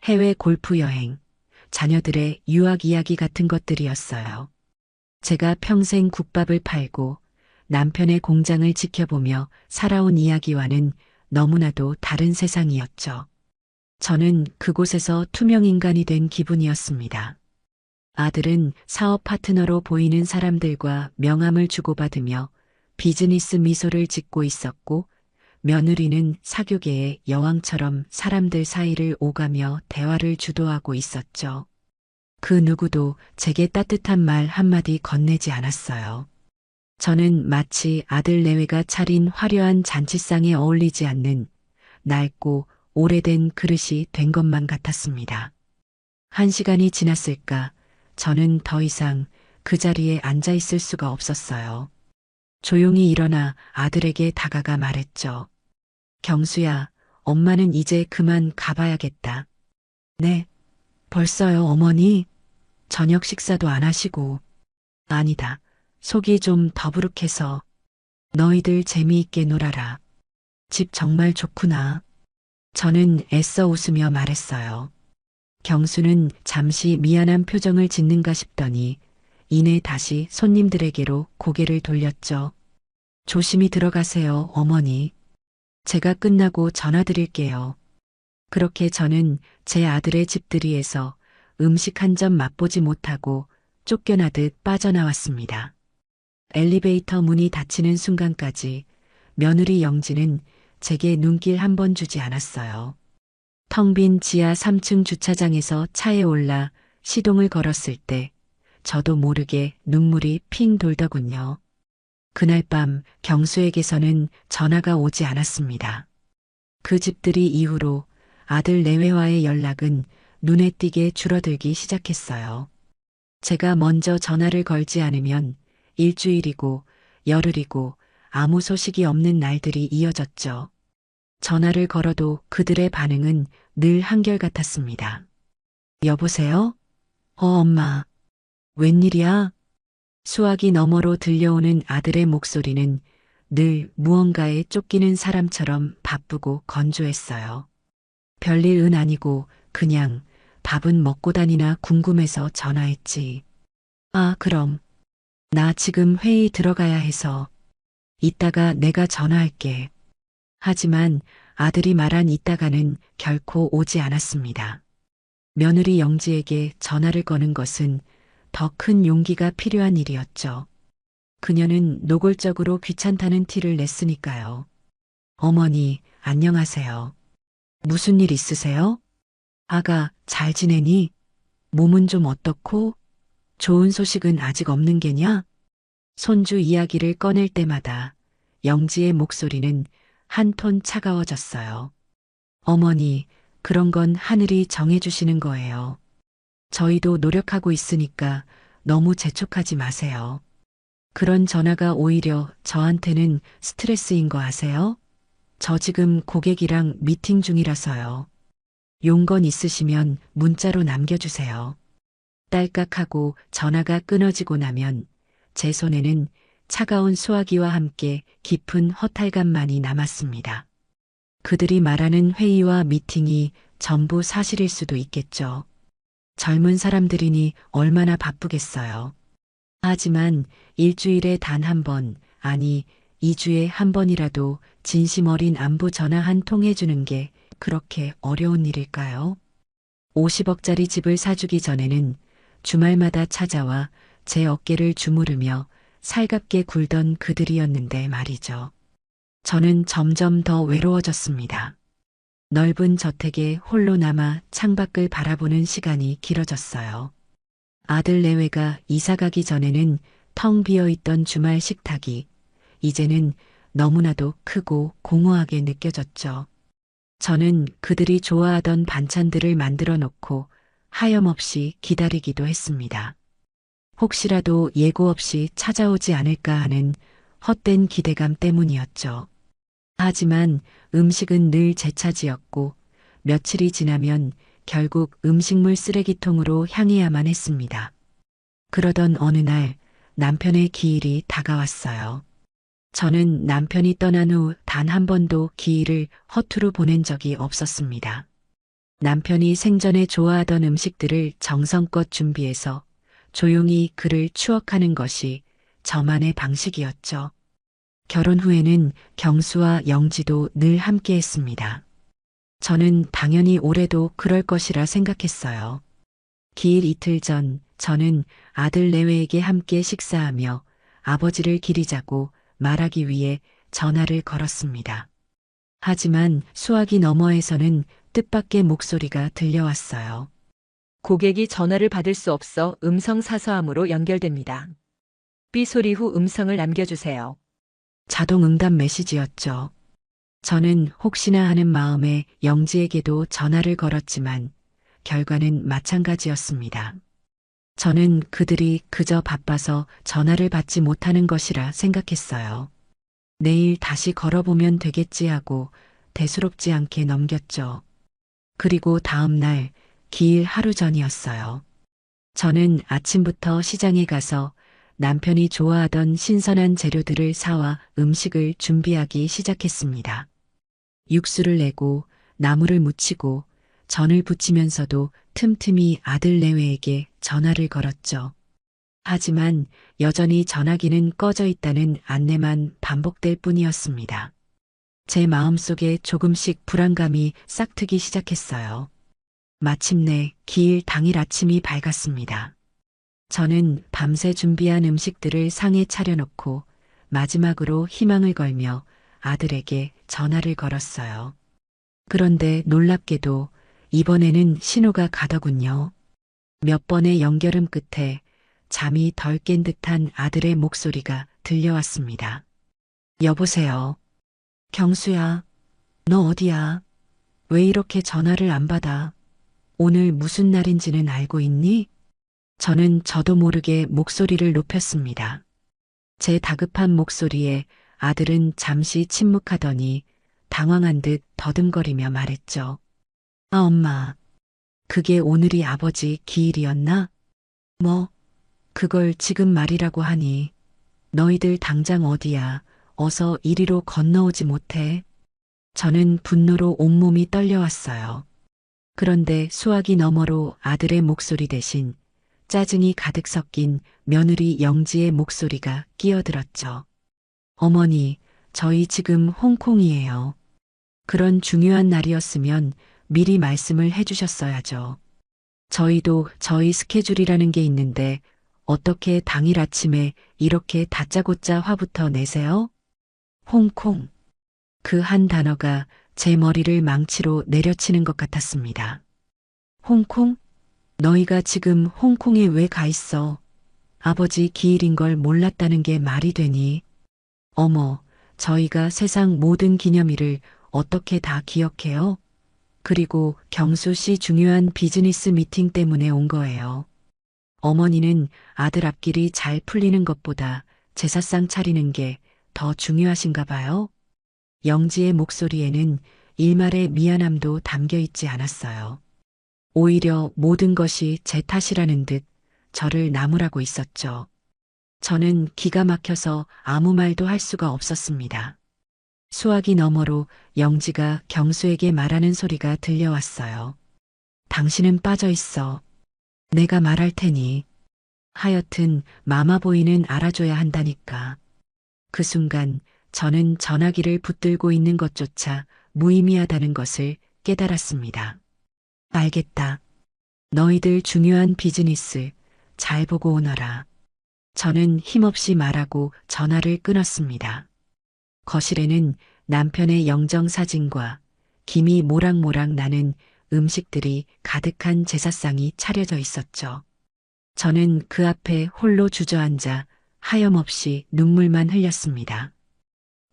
해외 골프 여행, 자녀들의 유학 이야기 같은 것들이었어요. 제가 평생 국밥을 팔고 남편의 공장을 지켜보며 살아온 이야기와는 너무나도 다른 세상이었죠. 저는 그곳에서 투명인간이 된 기분이었습니다. 아들은 사업 파트너로 보이는 사람들과 명함을 주고받으며 비즈니스 미소를 짓고 있었고, 며느리는 사교계의 여왕처럼 사람들 사이를 오가며 대화를 주도하고 있었죠. 그 누구도 제게 따뜻한 말 한마디 건네지 않았어요. 저는 마치 아들 내외가 차린 화려한 잔치상에 어울리지 않는 낡고 오래된 그릇이 된 것만 같았습니다. 1시간이 지났을까 저는 더 이상 그 자리에 앉아 있을 수가 없었어요. 조용히 일어나 아들에게 다가가 말했죠. 경수야, 엄마는 이제 그만 가봐야겠다. 네, 벌써요, 어머니? 저녁 식사도 안 하시고. 아니다, 속이 좀 더부룩해서. 너희들 재미있게 놀아라. 집 정말 좋구나. 저는 애써 웃으며 말했어요. 경수는 잠시 미안한 표정을 짓는가 싶더니 이내 다시 손님들에게로 고개를 돌렸죠. 조심히 들어가세요, 어머니. 제가 끝나고 전화드릴게요. 그렇게 저는 제 아들의 집들이에서 음식 한 점 맛보지 못하고 쫓겨나듯 빠져나왔습니다. 엘리베이터 문이 닫히는 순간까지 며느리 영지는 제게 눈길 한 번 주지 않았어요. 텅 빈 지하 3층 주차장에서 차에 올라 시동을 걸었을 때 저도 모르게 눈물이 핑 돌더군요. 그날 밤 경수에게서는 전화가 오지 않았습니다. 그 집들이 이후로 아들 내외와의 연락은 눈에 띄게 줄어들기 시작했어요. 제가 먼저 전화를 걸지 않으면 일주일이고 열흘이고 아무 소식이 없는 날들이 이어졌죠. 전화를 걸어도 그들의 반응은 늘 한결같았습니다. 여보세요? 엄마. 웬일이야? 수화기 너머로 들려오는 아들의 목소리는 늘 무언가에 쫓기는 사람처럼 바쁘고 건조했어요. 별일은 아니고 그냥 밥은 먹고 다니나 궁금해서 전화했지. 아, 그럼. 나 지금 회의 들어가야 해서. 이따가 내가 전화할게. 하지만 아들이 말한 이따가는 결코 오지 않았습니다. 며느리 영지에게 전화를 거는 것은 더 큰 용기가 필요한 일이었죠. 그녀는 노골적으로 귀찮다는 티를 냈으니까요. 어머니, 안녕하세요. 무슨 일 있으세요? 아가, 잘 지내니? 몸은 좀 어떻고? 좋은 소식은 아직 없는 게냐? 손주 이야기를 꺼낼 때마다 영지의 목소리는 한 톤 차가워졌어요. 어머니, 그런 건 하늘이 정해주시는 거예요. 저희도 노력하고 있으니까 너무 재촉하지 마세요. 그런 전화가 오히려 저한테는 스트레스인 거 아세요? 저 지금 고객이랑 미팅 중이라서요. 용건 있으시면 문자로 남겨주세요. 딸깍하고 전화가 끊어지고 나면 제 손에는 차가운 수화기와 함께 깊은 허탈감만이 남았습니다. 그들이 말하는 회의와 미팅이 전부 사실일 수도 있겠죠. 젊은 사람들이니 얼마나 바쁘겠어요. 하지만 일주일에 단 한 번, 아니 2주에 한 번이라도 진심 어린 안부 전화 한 통 해주는 게 그렇게 어려운 일일까요? 50억짜리 집을 사주기 전에는 주말마다 찾아와 제 어깨를 주무르며 살갑게 굴던 그들이었는데 말이죠. 저는 점점 더 외로워졌습니다. 넓은 저택에 홀로 남아 창밖을 바라보는 시간이 길어졌어요. 아들 내외가 이사 가기 전에는 텅 비어 있던 주말 식탁이 이제는 너무나도 크고 공허하게 느껴졌죠. 저는 그들이 좋아하던 반찬들을 만들어 놓고 하염없이 기다리기도 했습니다. 혹시라도 예고 없이 찾아오지 않을까 하는 헛된 기대감 때문이었죠. 하지만 음식은 늘 제 차지였고 며칠이 지나면 결국 음식물 쓰레기통으로 향해야만 했습니다. 그러던 어느 날 남편의 기일이 다가왔어요. 저는 남편이 떠난 후 단 한 번도 기일을 허투루 보낸 적이 없었습니다. 남편이 생전에 좋아하던 음식들을 정성껏 준비해서 조용히 그를 추억하는 것이 저만의 방식이었죠. 결혼 후에는 경수와 영지도 늘 함께 했습니다. 저는 당연히 올해도 그럴 것이라 생각했어요. 기일 이틀 전 저는 아들 내외에게 함께 식사하며 아버지를 기리자고 말하기 위해 전화를 걸었습니다. 하지만 수화기 너머에서는 뜻밖의 목소리가 들려왔어요. 고객이 전화를 받을 수 없어 음성 사서함으로 연결됩니다. 삐 소리 후 음성을 남겨주세요. 자동 응답 메시지였죠. 저는 혹시나 하는 마음에 영지에게도 전화를 걸었지만 결과는 마찬가지였습니다. 저는 그들이 그저 바빠서 전화를 받지 못하는 것이라 생각했어요. 내일 다시 걸어보면 되겠지 하고 대수롭지 않게 넘겼죠. 그리고 다음 날 기일 하루 전이었어요. 저는 아침부터 시장에 가서 남편이 좋아하던 신선한 재료들을 사와 음식을 준비하기 시작했습니다. 육수를 내고 나물을 무치고 전을 부치면서도 틈틈이 아들 내외에게 전화를 걸었죠. 하지만 여전히 전화기는 꺼져 있다는 안내만 반복될 뿐이었습니다. 제 마음속에 조금씩 불안감이 싹트기 시작했어요. 마침내 기일 당일 아침이 밝았습니다. 저는 밤새 준비한 음식들을 상에 차려놓고 마지막으로 희망을 걸며 아들에게 전화를 걸었어요. 그런데 놀랍게도 이번에는 신호가 가더군요. 몇 번의 연결음 끝에 잠이 덜 깬 듯한 아들의 목소리가 들려왔습니다. 여보세요. 경수야, 너 어디야? 왜 이렇게 전화를 안 받아? 오늘 무슨 날인지는 알고 있니? 저는 저도 모르게 목소리를 높였습니다. 제 다급한 목소리에 아들은 잠시 침묵하더니 당황한 듯 더듬거리며 말했죠. 아, 엄마. 그게 오늘이 아버지 기일이었나? 뭐, 그걸 지금 말이라고 하니. 너희들 당장 어디야? 어서 이리로 건너오지 못해. 저는 분노로 온몸이 떨려왔어요. 그런데 수화기 너머로 아들의 목소리 대신 짜증이 가득 섞인 며느리 영지의 목소리가 끼어들었죠. 어머니, 저희 지금 홍콩이에요. 그런 중요한 날이었으면 미리 말씀을 해주셨어야죠. 저희도 저희 스케줄이라는 게 있는데 어떻게 당일 아침에 이렇게 다짜고짜 화부터 내세요? 홍콩. 그 한 단어가 제 머리를 망치로 내려치는 것 같았습니다. 홍콩? 너희가 지금 홍콩에 왜 가 있어? 아버지 기일인 걸 몰랐다는 게 말이 되니? 어머, 저희가 세상 모든 기념일을 어떻게 다 기억해요? 그리고 경수 씨 중요한 비즈니스 미팅 때문에 온 거예요. 어머니는 아들 앞길이 잘 풀리는 것보다 제사상 차리는 게 더 중요하신가 봐요. 영지의 목소리에는 일말의 미안함도 담겨 있지 않았어요. 오히려 모든 것이 제 탓이라는 듯 저를 나무라고 있었죠. 저는 기가 막혀서 아무 말도 할 수가 없었습니다. 수화기 너머로 영지가 경수에게 말하는 소리가 들려왔어요. 당신은 빠져 있어. 내가 말할 테니. 하여튼 마마보이는 알아줘야 한다니까. 그 순간 저는 전화기를 붙들고 있는 것조차 무의미하다는 것을 깨달았습니다. 알겠다. 너희들 중요한 비즈니스 잘 보고 오너라. 저는 힘없이 말하고 전화를 끊었습니다. 거실에는 남편의 영정사진과 김이 모락모락 나는 음식들이 가득한 제사상이 차려져 있었죠. 저는 그 앞에 홀로 주저앉아 하염없이 눈물만 흘렸습니다.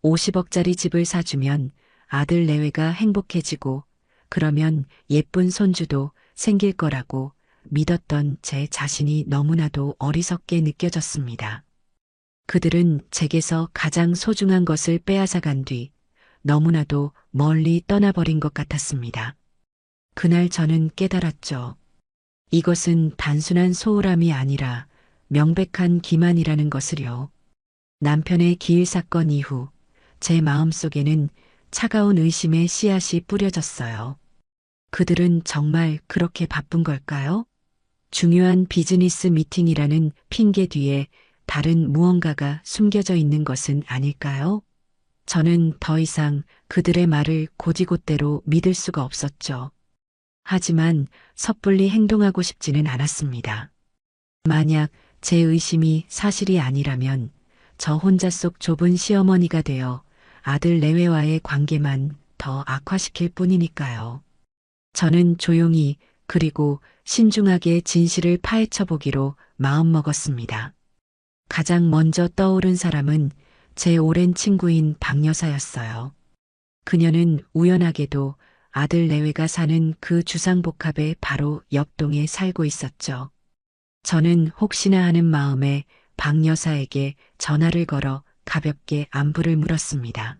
50억짜리 집을 사주면 아들 내외가 행복해지고 그러면 예쁜 손주도 생길 거라고 믿었던 제 자신이 너무나도 어리석게 느껴졌습니다. 그들은 제게서 가장 소중한 것을 빼앗아간 뒤 너무나도 멀리 떠나버린 것 같았습니다. 그날 저는 깨달았죠. 이것은 단순한 소홀함이 아니라 명백한 기만이라는 것을요. 남편의 기일 사건 이후 제 마음속에는 차가운 의심의 씨앗이 뿌려졌어요. 그들은 정말 그렇게 바쁜 걸까요? 중요한 비즈니스 미팅이라는 핑계 뒤에 다른 무언가가 숨겨져 있는 것은 아닐까요? 저는 더 이상 그들의 말을 곧이곧대로 믿을 수가 없었죠. 하지만 섣불리 행동하고 싶지는 않았습니다. 만약 제 의심이 사실이 아니라면 저 혼자 속 좁은 시어머니가 되어 아들 내외와의 관계만 더 악화시킬 뿐이니까요. 저는 조용히 그리고 신중하게 진실을 파헤쳐 보기로 마음먹었습니다. 가장 먼저 떠오른 사람은 제 오랜 친구인 박 여사였어요. 그녀는 우연하게도 아들 내외가 사는 그 주상복합의 바로 옆동에 살고 있었죠. 저는 혹시나 하는 마음에 박 여사에게 전화를 걸어 가볍게 안부를 물었습니다.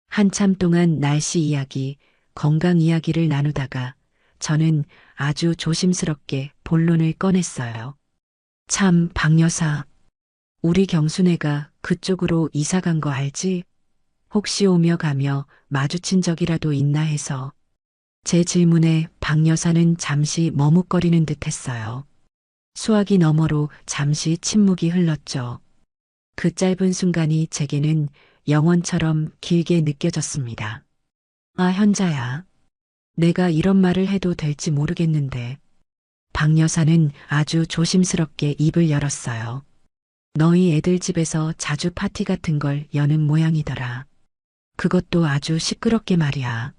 한참 동안 날씨 이야기, 건강 이야기를 나누다가 저는 아주 조심스럽게 본론을 꺼냈어요. 참, 박 여사. 우리 경순애가 그쪽으로 이사 간 거 알지? 혹시 오며 가며 마주친 적이라도 있나 해서. 제 질문에 박 여사는 잠시 머뭇거리는 듯 했어요. 수화기 너머로 잠시 침묵이 흘렀죠. 그 짧은 순간이 제게는 영원처럼 길게 느껴졌습니다. 아, 현자야. 내가 이런 말을 해도 될지 모르겠는데. 박 여사는 아주 조심스럽게 입을 열었어요. 너희 애들 집에서 자주 파티 같은 걸 여는 모양이더라. 그것도 아주 시끄럽게 말이야.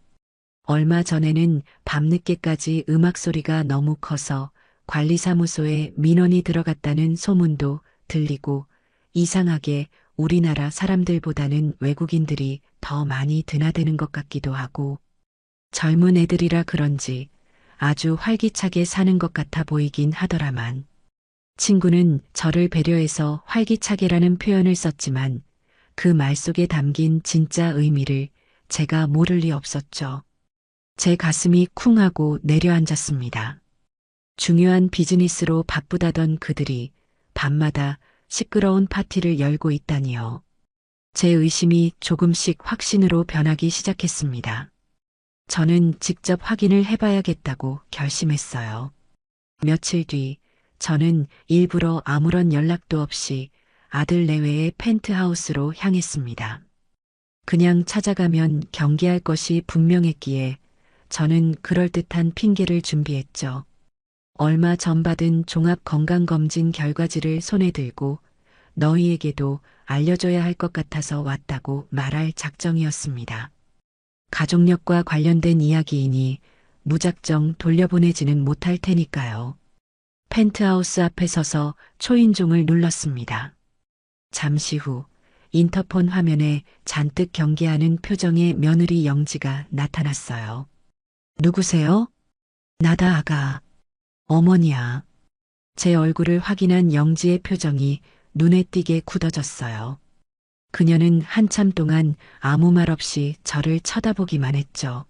얼마 전에는 밤늦게까지 음악 소리가 너무 커서 관리사무소에 민원이 들어갔다는 소문도 들리고 이상하게 우리나라 사람들보다는 외국인들이 더 많이 드나드는 것 같기도 하고 젊은 애들이라 그런지 아주 활기차게 사는 것 같아 보이긴 하더라만. 친구는 저를 배려해서 활기차게라는 표현을 썼지만 그 말 속에 담긴 진짜 의미를 제가 모를 리 없었죠. 제 가슴이 쿵하고 내려앉았습니다. 중요한 비즈니스로 바쁘다던 그들이 밤마다 시끄러운 파티를 열고 있다니요. 제 의심이 조금씩 확신으로 변하기 시작했습니다. 저는 직접 확인을 해봐야겠다고 결심했어요. 며칠 뒤 저는 일부러 아무런 연락도 없이 아들 내외의 펜트하우스로 향했습니다. 그냥 찾아가면 경계할 것이 분명했기에 저는 그럴듯한 핑계를 준비했죠. 얼마 전 받은 종합건강검진 결과지를 손에 들고 너희에게도 알려줘야 할 것 같아서 왔다고 말할 작정이었습니다. 가족력과 관련된 이야기이니 무작정 돌려보내지는 못할 테니까요. 펜트하우스 앞에 서서 초인종을 눌렀습니다. 잠시 후 인터폰 화면에 잔뜩 경계하는 표정의 며느리 영지가 나타났어요. 누구세요? 나다 아가. 어머니야. 제 얼굴을 확인한 영지의 표정이 눈에 띄게 굳어졌어요. 그녀는 한참 동안 아무 말 없이 저를 쳐다보기만 했죠.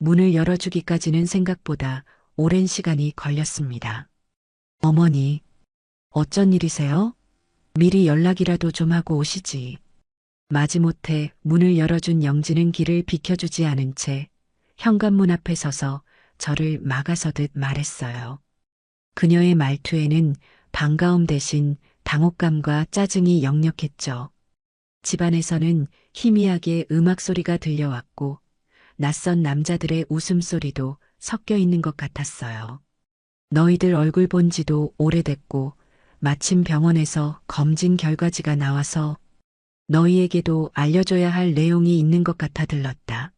문을 열어주기까지는 생각보다 오랜 시간이 걸렸습니다. 어머니, 어쩐 일이세요? 미리 연락이라도 좀 하고 오시지. 마지못해 문을 열어준 영지는 길을 비켜주지 않은 채 현관문 앞에 서서 저를 막아서듯 말했어요. 그녀의 말투에는 반가움 대신 당혹감과 짜증이 역력했죠. 집안에서는 희미하게 음악 소리가 들려왔고 낯선 남자들의 웃음소리도 섞여 있는 것 같았어요. 너희들 얼굴 본 지도 오래됐고 마침 병원에서 검진 결과지가 나와서 너희에게도 알려줘야 할 내용이 있는 것 같아 들렀다.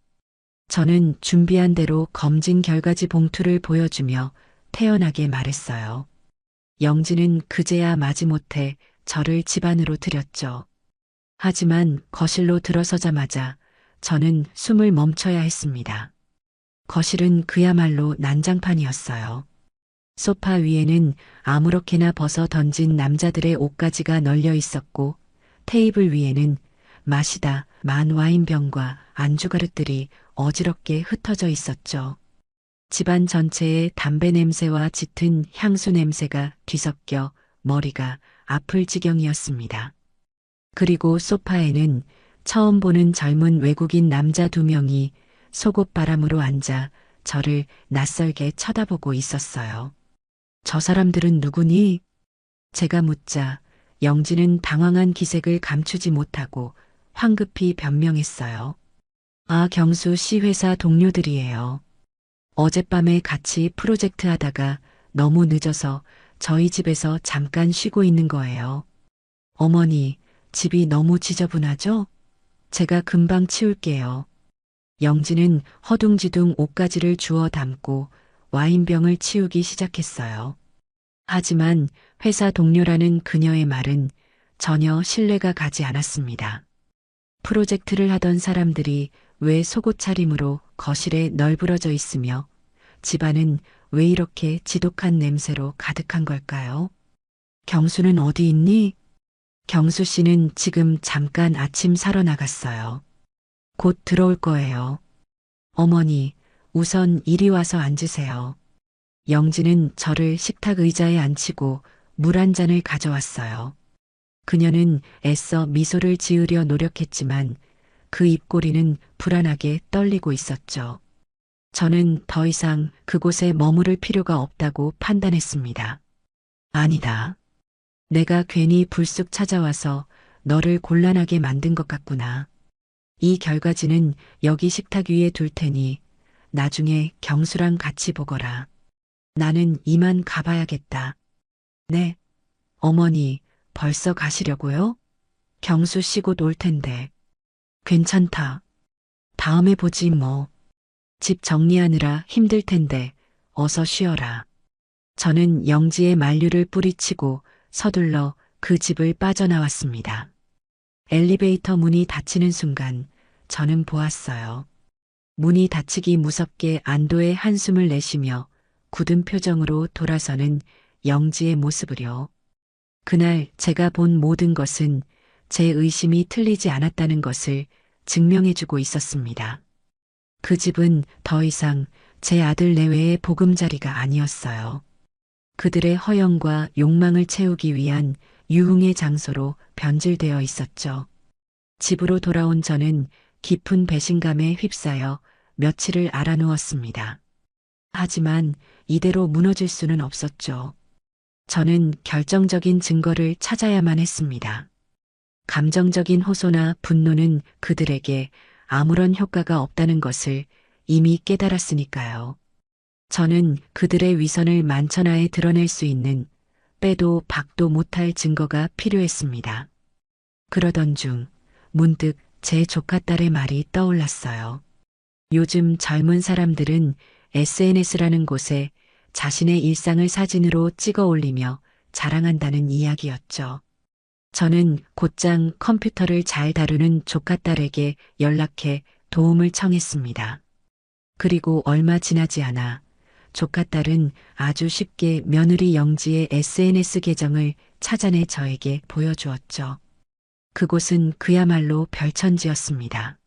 저는 준비한 대로 검진 결과지 봉투를 보여주며 태연하게 말했어요. 영지는 그제야 마지못해 저를 집 안으로 들였죠. 하지만 거실로 들어서자마자 저는 숨을 멈춰야 했습니다. 거실은 그야말로 난장판이었어요. 소파 위에는 아무렇게나 벗어 던진 남자들의 옷가지가 널려 있었고 테이블 위에는 마시다 만 와인병과 안주 그릇들이 어지럽게 흩어져 있었죠. 집안 전체에 담배 냄새와 짙은 향수 냄새가 뒤섞여 머리가 아플 지경이었습니다. 그리고 소파에는 처음 보는 젊은 외국인 남자 2명이 속옷바람으로 앉아 저를 낯설게 쳐다보고 있었어요. 저 사람들은 누구니? 제가 묻자 영지는 당황한 기색을 감추지 못하고 황급히 변명했어요. 아, 경수 씨 회사 동료들이에요. 어젯밤에 같이 프로젝트 하다가 너무 늦어서 저희 집에서 잠깐 쉬고 있는 거예요. 어머니, 집이 너무 지저분하죠? 제가 금방 치울게요. 영지는 허둥지둥 옷가지를 주워 담고 와인병을 치우기 시작했어요. 하지만 회사 동료라는 그녀의 말은 전혀 신뢰가 가지 않았습니다. 프로젝트를 하던 사람들이 왜 속옷 차림으로 거실에 널브러져 있으며 집안은 왜 이렇게 지독한 냄새로 가득한 걸까요? 경수는 어디 있니? 경수 씨는 지금 잠깐 아침 사러 나갔어요. 곧 들어올 거예요. 어머니, 우선 이리 와서 앉으세요. 영지는 저를 식탁 의자에 앉히고 물 한 잔을 가져왔어요. 그녀는 애써 미소를 지으려 노력했지만 그 입꼬리는 불안하게 떨리고 있었죠. 저는 더 이상 그곳에 머무를 필요가 없다고 판단했습니다. 아니다. 내가 괜히 불쑥 찾아와서 너를 곤란하게 만든 것 같구나. 이 결과지는 여기 식탁 위에 둘 테니 나중에 경수랑 같이 보거라. 나는 이만 가봐야겠다. 네. 어머니, 벌써 가시려고요? 경수 씨 곧 올 텐데. 괜찮다. 다음에 보지 뭐. 집 정리하느라 힘들 텐데 어서 쉬어라. 저는 영지의 만류를 뿌리치고 서둘러 그 집을 빠져나왔습니다. 엘리베이터 문이 닫히는 순간 저는 보았어요. 문이 닫히기 무섭게 안도의 한숨을 내쉬며 굳은 표정으로 돌아서는 영지의 모습을요. 그날 제가 본 모든 것은 제 의심이 틀리지 않았다는 것을 증명해주고 있었습니다. 그 집은 더 이상 제 아들 내외의 보금자리가 아니었어요. 그들의 허영과 욕망을 채우기 위한 유흥의 장소로 변질되어 있었죠. 집으로 돌아온 저는 깊은 배신감에 휩싸여 며칠을 알아누웠습니다. 하지만 이대로 무너질 수는 없었죠. 저는 결정적인 증거를 찾아야만 했습니다. 감정적인 호소나 분노는 그들에게 아무런 효과가 없다는 것을 이미 깨달았으니까요. 저는 그들의 위선을 만천하에 드러낼 수 있는 빼도 박도 못할 증거가 필요했습니다. 그러던 중 문득 제 조카딸의 말이 떠올랐어요. 요즘 젊은 사람들은 SNS라는 곳에 자신의 일상을 사진으로 찍어 올리며 자랑한다는 이야기였죠. 저는 곧장 컴퓨터를 잘 다루는 조카딸에게 연락해 도움을 청했습니다. 그리고 얼마 지나지 않아 조카딸은 아주 쉽게 며느리 영지의 SNS 계정을 찾아내 저에게 보여주었죠. 그곳은 그야말로 별천지였습니다.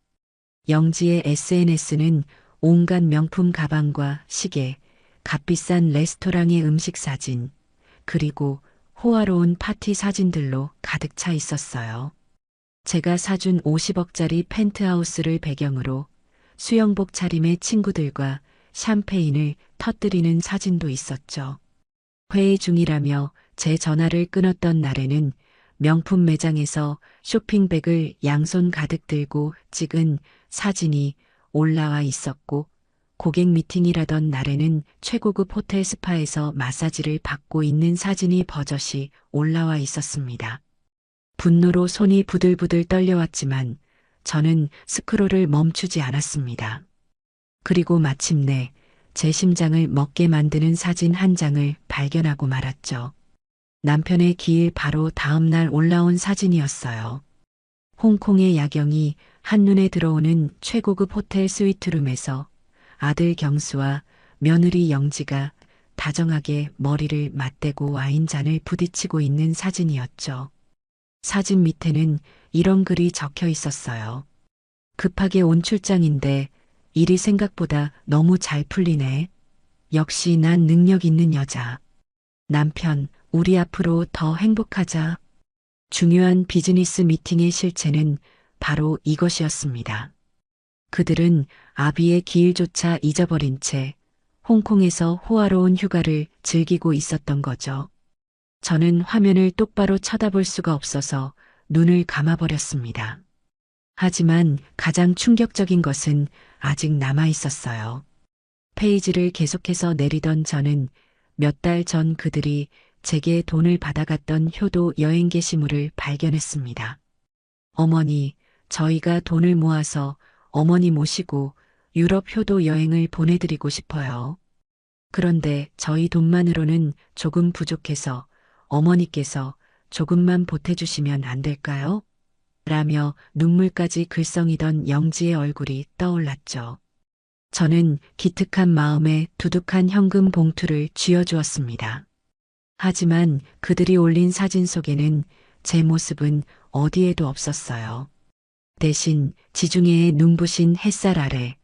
영지의 SNS는 온갖 명품 가방과 시계, 값비싼 레스토랑의 음식 사진, 그리고 호화로운 파티 사진들로 가득 차 있었어요. 제가 사준 50억짜리 펜트하우스를 배경으로 수영복 차림의 친구들과 샴페인을 터뜨리는 사진도 있었죠. 회의 중이라며 제 전화를 끊었던 날에는 명품 매장에서 쇼핑백을 양손 가득 들고 찍은 사진이 올라와 있었고, 고객 미팅이라던 날에는 최고급 호텔 스파에서 마사지를 받고 있는 사진이 버젓이 올라와 있었습니다. 분노로 손이 부들부들 떨려왔지만 저는 스크롤을 멈추지 않았습니다. 그리고 마침내 제 심장을 먹게 만드는 사진 한 장을 발견하고 말았죠. 남편의 기일 바로 다음 날 올라온 사진이었어요. 홍콩의 야경이 한눈에 들어오는 최고급 호텔 스위트룸에서 아들 경수와 며느리 영지가 다정하게 머리를 맞대고 와인잔을 부딪히고 있는 사진이었죠. 사진 밑에는 이런 글이 적혀 있었어요. 급하게 온 출장인데 일이 생각보다 너무 잘 풀리네. 역시 난 능력 있는 여자. 남편, 우리 앞으로 더 행복하자. 중요한 비즈니스 미팅의 실체는 바로 이것이었습니다. 그들은 아비의 기일조차 잊어버린 채 홍콩에서 호화로운 휴가를 즐기고 있었던 거죠. 저는 화면을 똑바로 쳐다볼 수가 없어서 눈을 감아버렸습니다. 하지만 가장 충격적인 것은 아직 남아 있었어요. 페이지를 계속해서 내리던 저는 몇 달 전 그들이 제게 돈을 받아갔던 효도 여행 게시물을 발견했습니다. 어머니, 저희가 돈을 모아서 어머니 모시고 유럽 효도 여행을 보내드리고 싶어요. 그런데 저희 돈만으로는 조금 부족해서 어머니께서 조금만 보태주시면 안 될까요? 라며 눈물까지 글썽이던 영지의 얼굴이 떠올랐죠. 저는 기특한 마음에 두둑한 현금 봉투를 쥐어주었습니다. 하지만 그들이 올린 사진 속에는 제 모습은 어디에도 없었어요. 대신 지중해의 눈부신 햇살 아래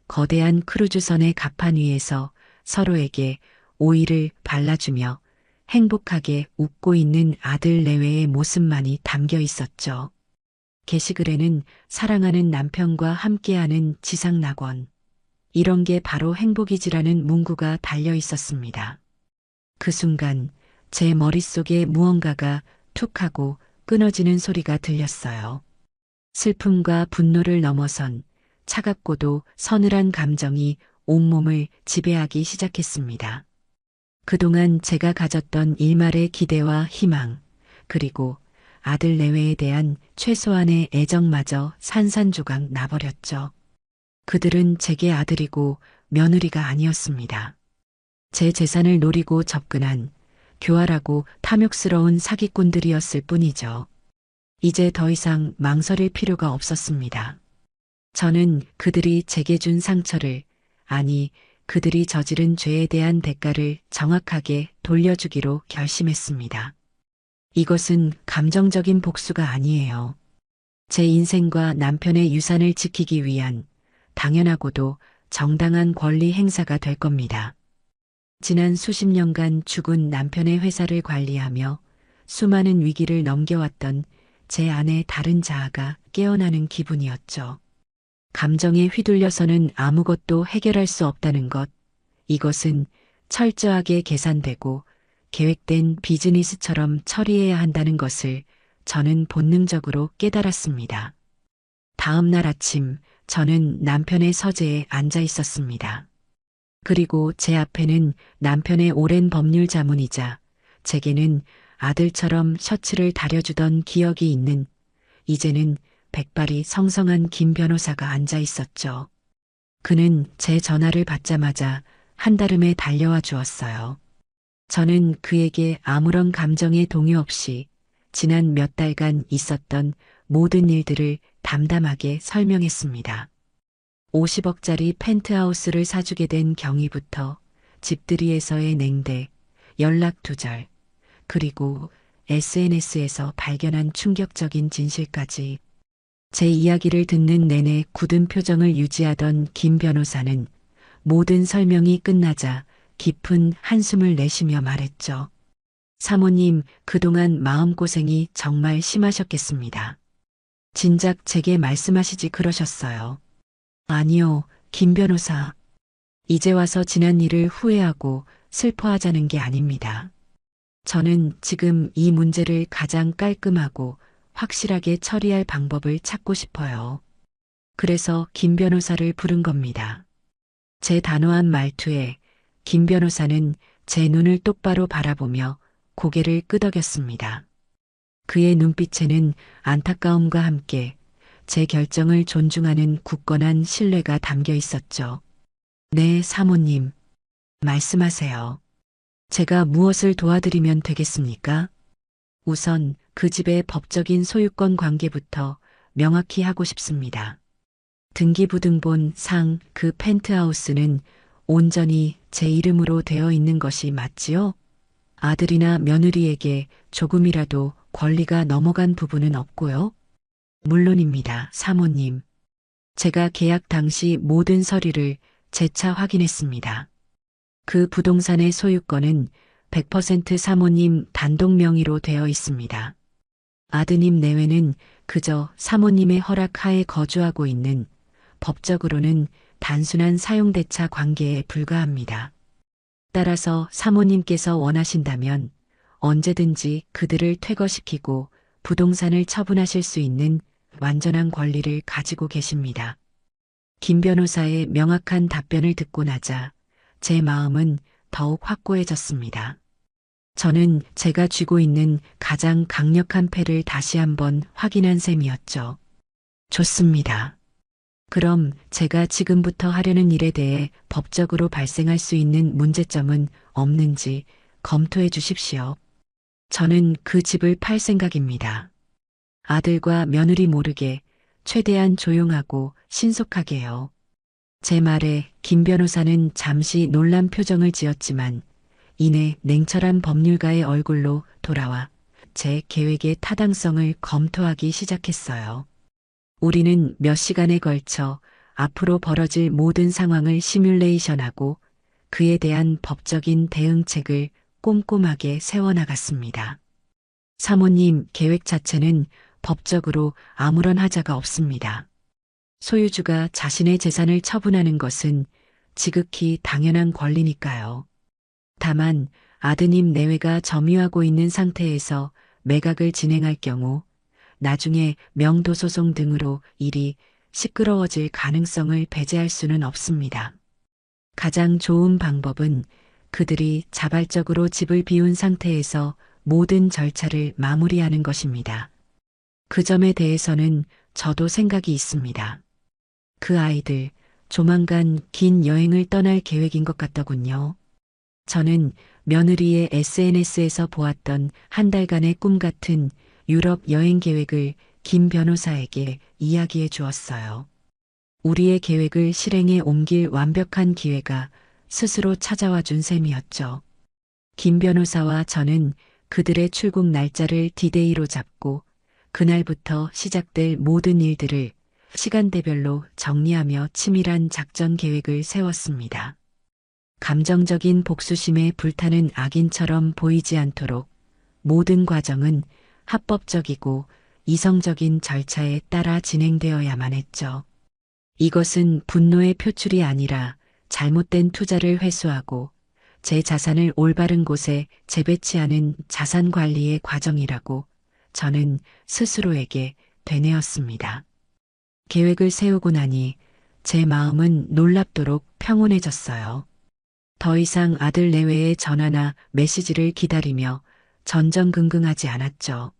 거대한 크루즈선의 갑판 위에서 서로에게 오일을 발라주며 행복하게 웃고 있는 아들 내외의 모습만이 담겨 있었죠. 게시글에는 사랑하는 남편과 함께하는 지상낙원. 이런 게 바로 행복이지라는 문구가 달려 있었습니다. 그 순간 제 머릿속에 무언가가 툭 하고 끊어지는 소리가 들렸어요. 슬픔과 분노를 넘어선 차갑고도 서늘한 감정이 온몸을 지배하기 시작했습니다. 그동안 제가 가졌던 일말의 기대와 희망, 그리고 아들 내외에 대한 최소한의 애정마저 산산조각 나버렸죠. 그들은 제게 아들이고 며느리가 아니었습니다. 제 재산을 노리고 접근한 교활하고 탐욕스러운 사기꾼들이었을 뿐이죠. 이제 더 이상 망설일 필요가 없었습니다. 저는 그들이 제게 준 상처를, 아니, 그들이 저지른 죄에 대한 대가를 정확하게 돌려주기로 결심했습니다. 이것은 감정적인 복수가 아니에요. 제 인생과 남편의 유산을 지키기 위한 당연하고도 정당한 권리 행사가 될 겁니다. 지난 수십 년간 죽은 남편의 회사를 관리하며 수많은 위기를 넘겨왔던 제 안의 다른 자아가 깨어나는 기분이었죠. 감정에 휘둘려서는 아무것도 해결할 수 없다는 것, 이것은 철저하게 계산되고 계획된 비즈니스처럼 처리해야 한다는 것을 저는 본능적으로 깨달았습니다. 다음 날 아침 저는 남편의 서재에 앉아 있었습니다. 그리고 제 앞에는 남편의 오랜 법률 자문이자 제게는 아들처럼 셔츠를 다려주던 기억이 있는 이제는 백발이 성성한 김 변호사가 앉아 있었죠. 그는 제 전화를 받자마자 한달음에 달려와 주었어요. 저는 그에게 아무런 감정의 동요 없이 지난 몇 달간 있었던 모든 일들을 담담하게 설명했습니다. 50억짜리 펜트하우스를 사주게 된 경위부터 집들이에서의 냉대, 연락 두절, 그리고 SNS에서 발견한 충격적인 진실까지 제 이야기를 듣는 내내 굳은 표정을 유지하던 김 변호사는 모든 설명이 끝나자 깊은 한숨을 내쉬며 말했죠. 사모님, 그동안 마음고생이 정말 심하셨겠습니다. 진작 제게 말씀하시지 그러셨어요. 아니요, 김 변호사. 이제 와서 지난 일을 후회하고 슬퍼하자는 게 아닙니다. 저는 지금 이 문제를 가장 깔끔하고 확실하게 처리할 방법을 찾고 싶어요. 그래서 김 변호사를 부른 겁니다. 제 단호한 말투에 김 변호사는 제 눈을 똑바로 바라보며 고개를 끄덕였습니다. 그의 눈빛에는 안타까움과 함께 제 결정을 존중하는 굳건한 신뢰가 담겨 있었죠. 네, 사모님. 말씀하세요. 제가 무엇을 도와드리면 되겠습니까? 우선 그 집의 법적인 소유권 관계부터 명확히 하고 싶습니다. 등기부등본 상 그 펜트하우스는 온전히 제 이름으로 되어 있는 것이 맞지요? 아들이나 며느리에게 조금이라도 권리가 넘어간 부분은 없고요. 물론입니다, 사모님. 제가 계약 당시 모든 서류를 재차 확인했습니다. 그 부동산의 소유권은 100% 사모님 단독 명의로 되어 있습니다. 아드님 내외는 그저 사모님의 허락 하에 거주하고 있는 법적으로는 단순한 사용대차 관계에 불과합니다. 따라서 사모님께서 원하신다면 언제든지 그들을 퇴거시키고 부동산을 처분하실 수 있는 완전한 권리를 가지고 계십니다. 김 변호사의 명확한 답변을 듣고 나자 제 마음은 더욱 확고해졌습니다. 저는 제가 쥐고 있는 가장 강력한 패를 다시 한번 확인한 셈이었죠. 좋습니다. 그럼 제가 지금부터 하려는 일에 대해 법적으로 발생할 수 있는 문제점은 없는지 검토해 주십시오. 저는 그 집을 팔 생각입니다. 아들과 며느리 모르게 최대한 조용하고 신속하게요. 제 말에 김 변호사는 잠시 놀란 표정을 지었지만 이내 냉철한 법률가의 얼굴로 돌아와 제 계획의 타당성을 검토하기 시작했어요. 우리는 몇 시간에 걸쳐 앞으로 벌어질 모든 상황을 시뮬레이션하고 그에 대한 법적인 대응책을 꼼꼼하게 세워나갔습니다. 사모님 계획 자체는 법적으로 아무런 하자가 없습니다. 소유주가 자신의 재산을 처분하는 것은 지극히 당연한 권리니까요. 다만 아드님 내외가 점유하고 있는 상태에서 매각을 진행할 경우 나중에 명도소송 등으로 일이 시끄러워질 가능성을 배제할 수는 없습니다. 가장 좋은 방법은 그들이 자발적으로 집을 비운 상태에서 모든 절차를 마무리하는 것입니다. 그 점에 대해서는 저도 생각이 있습니다. 그 아이들 조만간 긴 여행을 떠날 계획인 것 같더군요. 저는 며느리의 SNS에서 보았던 한 달간의 꿈 같은 유럽 여행 계획을 김 변호사에게 이야기해 주었어요. 우리의 계획을 실행에 옮길 완벽한 기회가 스스로 찾아와 준 셈이었죠. 김 변호사와 저는 그들의 출국 날짜를 디데이로 잡고 그날부터 시작될 모든 일들을 시간대별로 정리하며 치밀한 작전 계획을 세웠습니다. 감정적인 복수심에 불타는 악인처럼 보이지 않도록 모든 과정은 합법적이고 이성적인 절차에 따라 진행되어야만 했죠. 이것은 분노의 표출이 아니라 잘못된 투자를 회수하고 제 자산을 올바른 곳에 재배치하는 자산 관리의 과정이라고 저는 스스로에게 되뇌었습니다. 계획을 세우고 나니 제 마음은 놀랍도록 평온해졌어요. 더 이상 아들 내외의 전화나 메시지를 기다리며 전전긍긍하지 않았죠.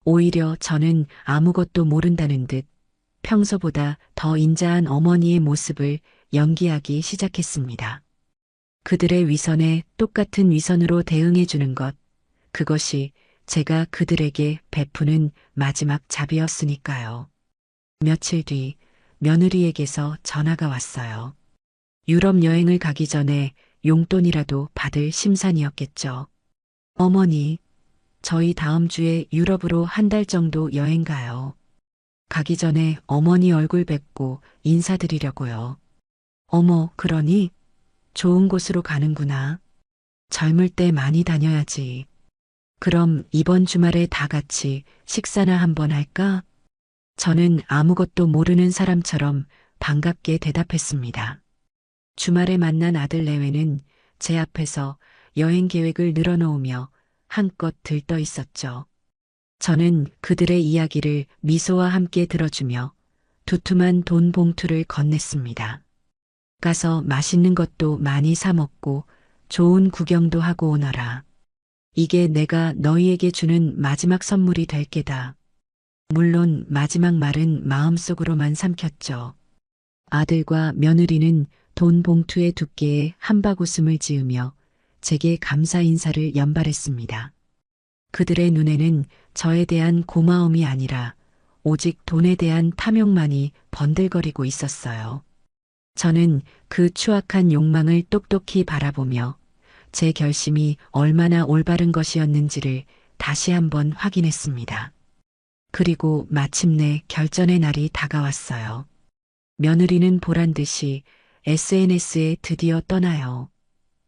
오히려 저는 아무것도 모른다는 듯 평소보다 더 인자한 어머니의 모습을 연기하기 시작했습니다. 그들의 위선에 똑같은 위선으로 대응해 주는 것, 그것이 제가 그들에게 베푸는 마지막 자비였으니까요. 며칠 뒤 며느리에게서 전화가 왔어요. 유럽 여행을 가기 전에 용돈이라도 받을 심산이었겠죠. 어머니, 저희 다음 주에 유럽으로 한 달 정도 여행 가요. 가기 전에 어머니 얼굴 뵙고 인사드리려고요. 어머, 그러니? 좋은 곳으로 가는구나. 젊을 때 많이 다녀야지. 그럼 이번 주말에 다 같이 식사나 한번 할까? 저는 아무것도 모르는 사람처럼 반갑게 대답했습니다. 주말에 만난 아들 내외는 제 앞에서 여행 계획을 늘어놓으며 한껏 들떠 있었죠. 저는 그들의 이야기를 미소와 함께 들어주며 두툼한 돈 봉투를 건넸습니다. 가서 맛있는 것도 많이 사 먹고 좋은 구경도 하고 오너라. 이게 내가 너희에게 주는 마지막 선물이 될 게다. 물론 마지막 말은 마음속으로만 삼켰죠. 아들과 며느리는 돈 봉투의 두께에 한박 웃음을 지으며 제게 감사 인사를 연발했습니다. 그들의 눈에는 저에 대한 고마움이 아니라 오직 돈에 대한 탐욕만이 번들거리고 있었어요. 저는 그 추악한 욕망을 똑똑히 바라보며 제 결심이 얼마나 올바른 것이었는지를 다시 한번 확인했습니다. 그리고 마침내 결전의 날이 다가왔어요. 며느리는 보란 듯이 SNS에 드디어 떠나요.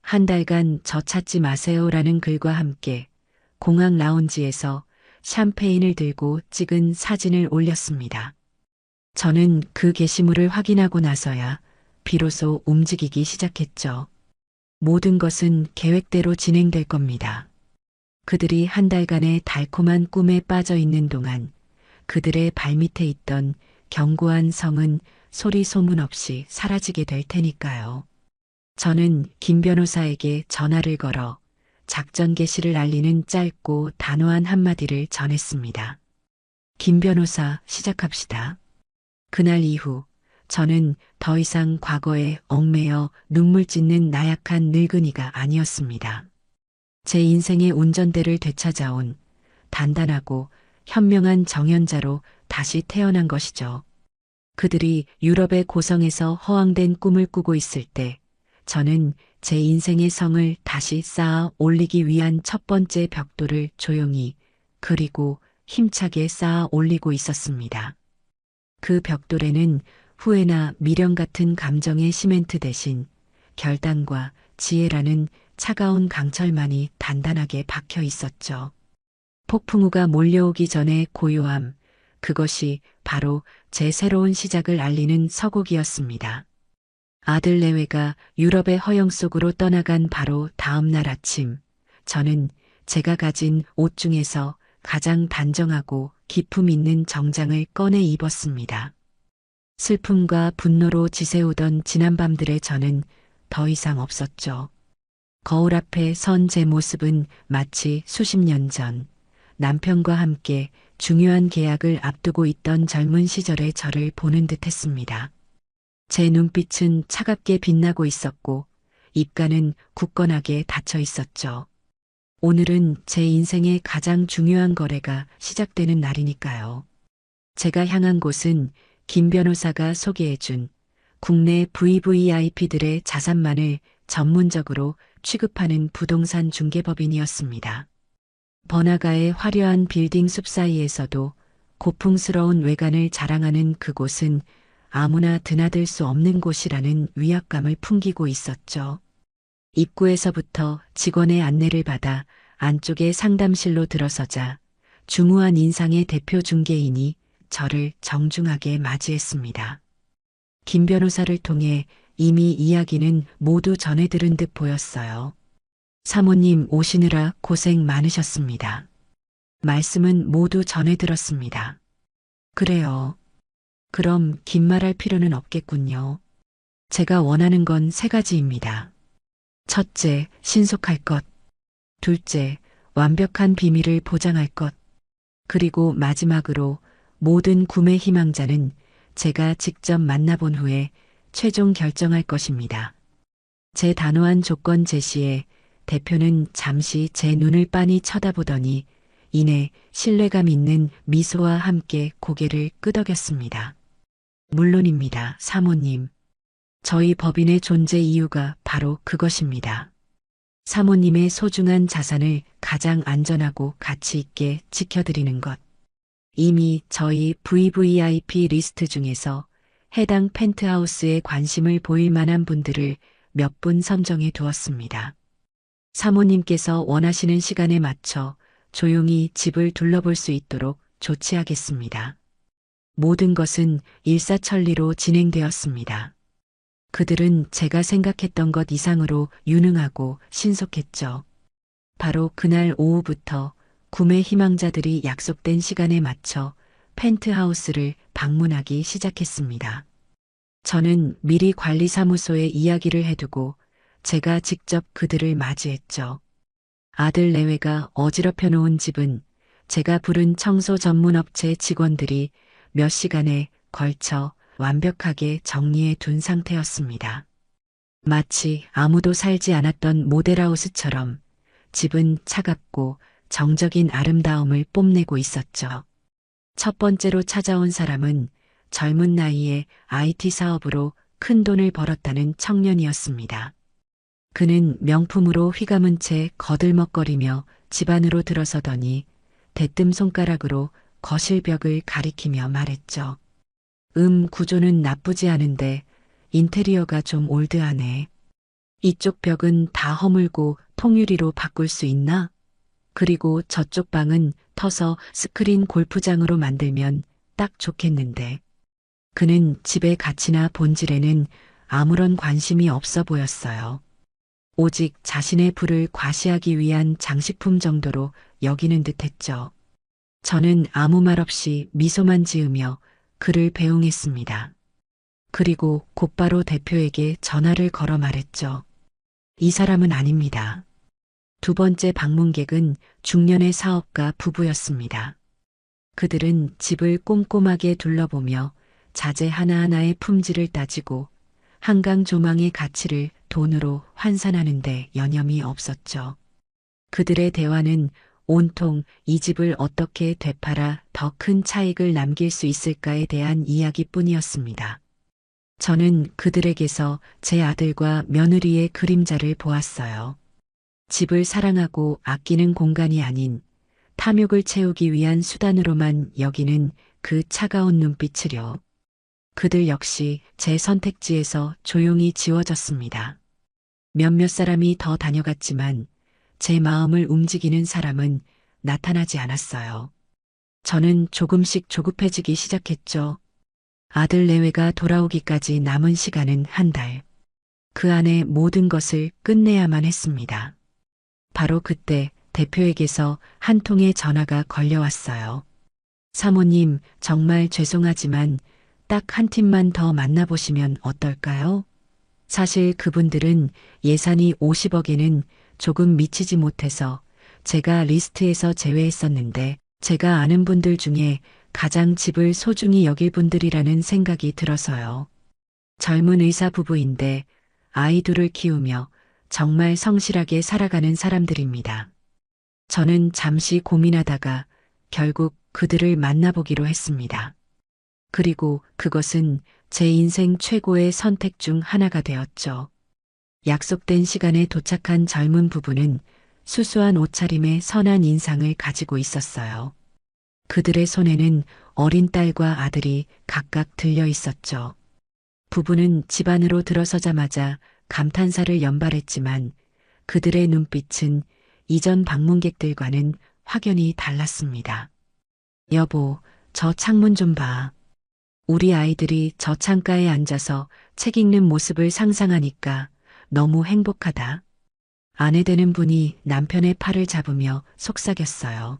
한 달간 저 찾지 마세요라는 글과 함께 공항 라운지에서 샴페인을 들고 찍은 사진을 올렸습니다. 저는 그 게시물을 확인하고 나서야 비로소 움직이기 시작했죠. 모든 것은 계획대로 진행될 겁니다. 그들이 한 달간의 달콤한 꿈에 빠져 있는 동안 그들의 발밑에 있던 견고한 성은 소리 소문 없이 사라지게 될 테니까요. 저는 김 변호사에게 전화를 걸어 작전 개시를 알리는 짧고 단호한 한마디를 전했습니다. 김 변호사, 시작합시다. 그날 이후 저는 더 이상 과거에 얽매여 눈물 찢는 나약한 늙은이가 아니었습니다. 제 인생의 운전대를 되찾아온 단단하고 현명한 정연자로 다시 태어난 것이죠. 그들이 유럽의 고성에서 허황된 꿈을 꾸고 있을 때 저는 제 인생의 성을 다시 쌓아 올리기 위한 첫 번째 벽돌을 조용히 그리고 힘차게 쌓아 올리고 있었습니다. 그 벽돌에는 후회나 미련 같은 감정의 시멘트 대신 결단과 지혜라는 차가운 강철만이 단단하게 박혀 있었죠. 폭풍우가 몰려오기 전에 고요함, 그것이 바로 제 새로운 시작을 알리는 서곡이었습니다. 아들 내외가 유럽의 허영 속으로 떠나간 바로 다음 날 아침, 저는 제가 가진 옷 중에서 가장 단정하고 기품 있는 정장을 꺼내 입었습니다. 슬픔과 분노로 지새우던 지난밤들의 저는 더 이상 없었죠. 거울 앞에 선 제 모습은 마치 수십 년 전 남편과 함께 중요한 계약을 앞두고 있던 젊은 시절의 저를 보는 듯했습니다. 제 눈빛은 차갑게 빛나고 있었고 입가는 굳건하게 닫혀 있었죠. 오늘은 제 인생의 가장 중요한 거래가 시작되는 날이니까요. 제가 향한 곳은 김 변호사가 소개해준 국내 VVIP들의 자산만을 전문적으로 취급하는 부동산 중개법인이었습니다. 번화가의 화려한 빌딩 숲 사이에서도 고풍스러운 외관을 자랑하는 그곳은 아무나 드나들 수 없는 곳이라는 위압감을 풍기고 있었죠. 입구에서부터 직원의 안내를 받아 안쪽의 상담실로 들어서자 중후한 인상의 대표 중개인이 저를 정중하게 맞이했습니다. 김 변호사를 통해 이미 이야기는 모두 전해 들은 듯 보였어요. 사모님 오시느라 고생 많으셨습니다. 말씀은 모두 전해 들었습니다. 그래요. 그럼 긴 말할 필요는 없겠군요. 제가 원하는 건 세 가지입니다. 첫째, 신속할 것. 둘째, 완벽한 비밀을 보장할 것. 그리고 마지막으로 모든 구매 희망자는 제가 직접 만나본 후에 최종 결정할 것입니다. 제 단호한 조건 제시에 대표는 잠시 제 눈을 빤히 쳐다보더니 이내 신뢰감 있는 미소와 함께 고개를 끄덕였습니다. 물론입니다, 사모님. 저희 법인의 존재 이유가 바로 그것입니다. 사모님의 소중한 자산을 가장 안전하고 가치 있게 지켜드리는 것. 이미 저희 VVIP 리스트 중에서 해당 펜트하우스에 관심을 보일 만한 분들을 몇 분 선정해 두었습니다. 사모님께서 원하시는 시간에 맞춰 조용히 집을 둘러볼 수 있도록 조치하겠습니다. 모든 것은 일사천리로 진행되었습니다. 그들은 제가 생각했던 것 이상으로 유능하고 신속했죠. 바로 그날 오후부터 구매 희망자들이 약속된 시간에 맞춰 펜트하우스를 방문하기 시작했습니다. 저는 미리 관리사무소에 이야기를 해두고 제가 직접 그들을 맞이했죠. 아들 내외가 어지럽혀 놓은 집은 제가 부른 청소 전문 업체 직원들이 몇 시간에 걸쳐 완벽하게 정리해 둔 상태였습니다. 마치 아무도 살지 않았던 모델하우스처럼 집은 차갑고 정적인 아름다움을 뽐내고 있었죠. 첫 번째로 찾아온 사람은 젊은 나이에 IT 사업으로 큰 돈을 벌었다는 청년이었습니다. 그는 명품으로 휘감은 채 거들먹거리며 집 안으로 들어서더니 대뜸 손가락으로 거실 벽을 가리키며 말했죠. 구조는 나쁘지 않은데 인테리어가 좀 올드하네. 이쪽 벽은 다 허물고 통유리로 바꿀 수 있나? 그리고 저쪽 방은 터서 스크린 골프장으로 만들면 딱 좋겠는데. 그는 집의 가치나 본질에는 아무런 관심이 없어 보였어요. 오직 자신의 부를 과시하기 위한 장식품 정도로 여기는 듯했죠. 저는 아무 말 없이 미소만 지으며 그를 배웅했습니다. 그리고 곧바로 대표에게 전화를 걸어 말했죠. 이 사람은 아닙니다. 두 번째 방문객은 중년의 사업가 부부였습니다. 그들은 집을 꼼꼼하게 둘러보며 자재 하나하나의 품질을 따지고 한강 조망의 가치를 돈으로 환산하는데 여념이 없었죠. 그들의 대화는 온통 이 집을 어떻게 되팔아 더 큰 차익을 남길 수 있을까에 대한 이야기뿐이었습니다. 저는 그들에게서 제 아들과 며느리의 그림자를 보았어요. 집을 사랑하고 아끼는 공간이 아닌 탐욕을 채우기 위한 수단으로만 여기는 그 차가운 눈빛을요. 그들 역시 제 선택지에서 조용히 지워졌습니다. 몇몇 사람이 더 다녀갔지만 제 마음을 움직이는 사람은 나타나지 않았어요. 저는 조금씩 조급해지기 시작했죠. 아들 내외가 돌아오기까지 남은 시간은 한 달. 그 안에 모든 것을 끝내야만 했습니다. 바로 그때 대표에게서 한 통의 전화가 걸려왔어요. 사모님, 정말 죄송하지만 딱 한 팀만 더 만나보시면 어떨까요? 사실 그분들은 예산이 50억에는 조금 미치지 못해서 제가 리스트에서 제외했었는데 제가 아는 분들 중에 가장 집을 소중히 여길 분들이라는 생각이 들어서요. 젊은 의사 부부인데 아이 둘을 키우며 정말 성실하게 살아가는 사람들입니다. 저는 잠시 고민하다가 결국 그들을 만나보기로 했습니다. 그리고 그것은 제 인생 최고의 선택 중 하나가 되었죠. 약속된 시간에 도착한 젊은 부부는 수수한 옷차림에 선한 인상을 가지고 있었어요. 그들의 손에는 어린 딸과 아들이 각각 들려 있었죠. 부부는 집 안으로 들어서자마자 감탄사를 연발했지만 그들의 눈빛은 이전 방문객들과는 확연히 달랐습니다. 여보, 저 창문 좀 봐. 우리 아이들이 저 창가에 앉아서 책 읽는 모습을 상상하니까 너무 행복하다. 아내 되는 분이 남편의 팔을 잡으며 속삭였어요.